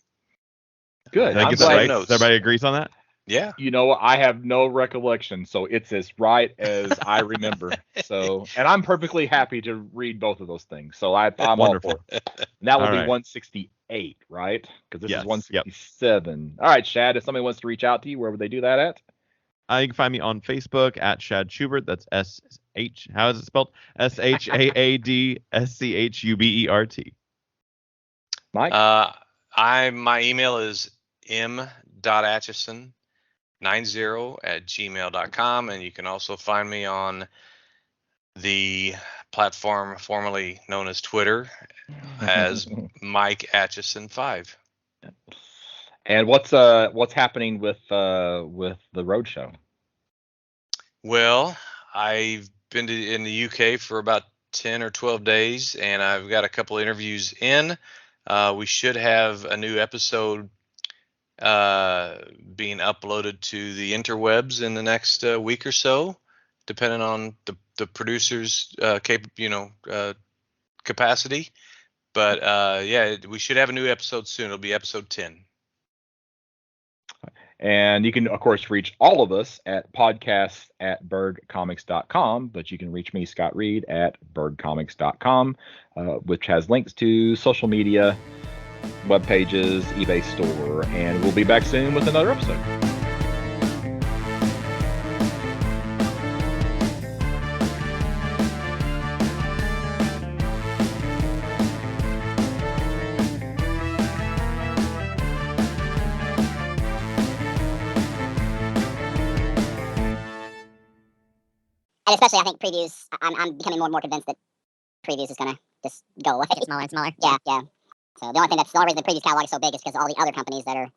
Good. I'm glad notes. Everybody agrees on that? Yeah. I have no recollection, so it's as right as I remember. So, and I'm perfectly happy to read both of those things. So I'm wonderful. All for it. And that will be 168, right? Because this is 167. Yep. All right, Shad. If somebody wants to reach out to you, where would they do that at? You can find me on Facebook at Shad Schubert. That's SH. How is it spelled? SHAADSCHUBERT. Mike. My email is m.atchison90@gmail.com, and you can also find me on the platform formerly known as Twitter as Mike Atchison5. And what's happening with the roadshow? Well, I've been in the UK for about 10 or 12 days, and I've got a couple interviews in. We should have a new episode being uploaded to the interwebs in the next week or so, depending on the producer's capacity. But we should have a new episode soon. It'll be episode 10. And you can, of course, reach all of us at podcasts@bergcomics.com, but you can reach me, Scott Reed, at bergcomics.com, which has links to social media, web pages, eBay store, and we'll be back soon with another episode. And especially, I think previews, I'm becoming more and more convinced that previews is going to just go away. It's smaller and smaller. Yeah. So the only reason the previews catalog is so big is because all the other companies that are,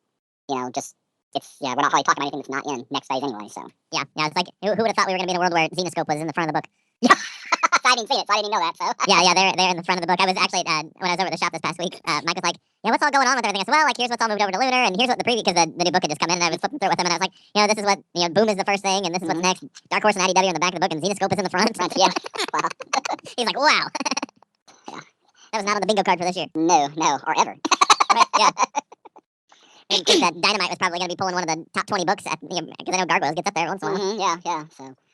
we're not probably talking about anything that's not in Next Phase anyway, so. Yeah, it's like, who would have thought we were going to be in a world where Xenoscope was in the front of the book? Yeah. I hadn't seen it, so I didn't know that, so. Yeah, they're in the front of the book. I was actually, when I was over at the shop this past week, Mike was like, what's all going on with everything? I said, well, here's what's all moved over to Lunar, and here's what the preview, because the new book had just come in, and I was flipping through it with him, and I was like, this is what, Boom is the first thing, and this is what's next. Dark Horse and IDW in the back of the book, and Xenoscope is in the front. Yeah. Wow. He's like, wow. Yeah. That was not on the bingo card for this year. No, or ever. Right, yeah. I think that Dynamite was probably going to be pulling one of the top 20 books, because I know Gargoyles gets up there once in a while. Yeah, so.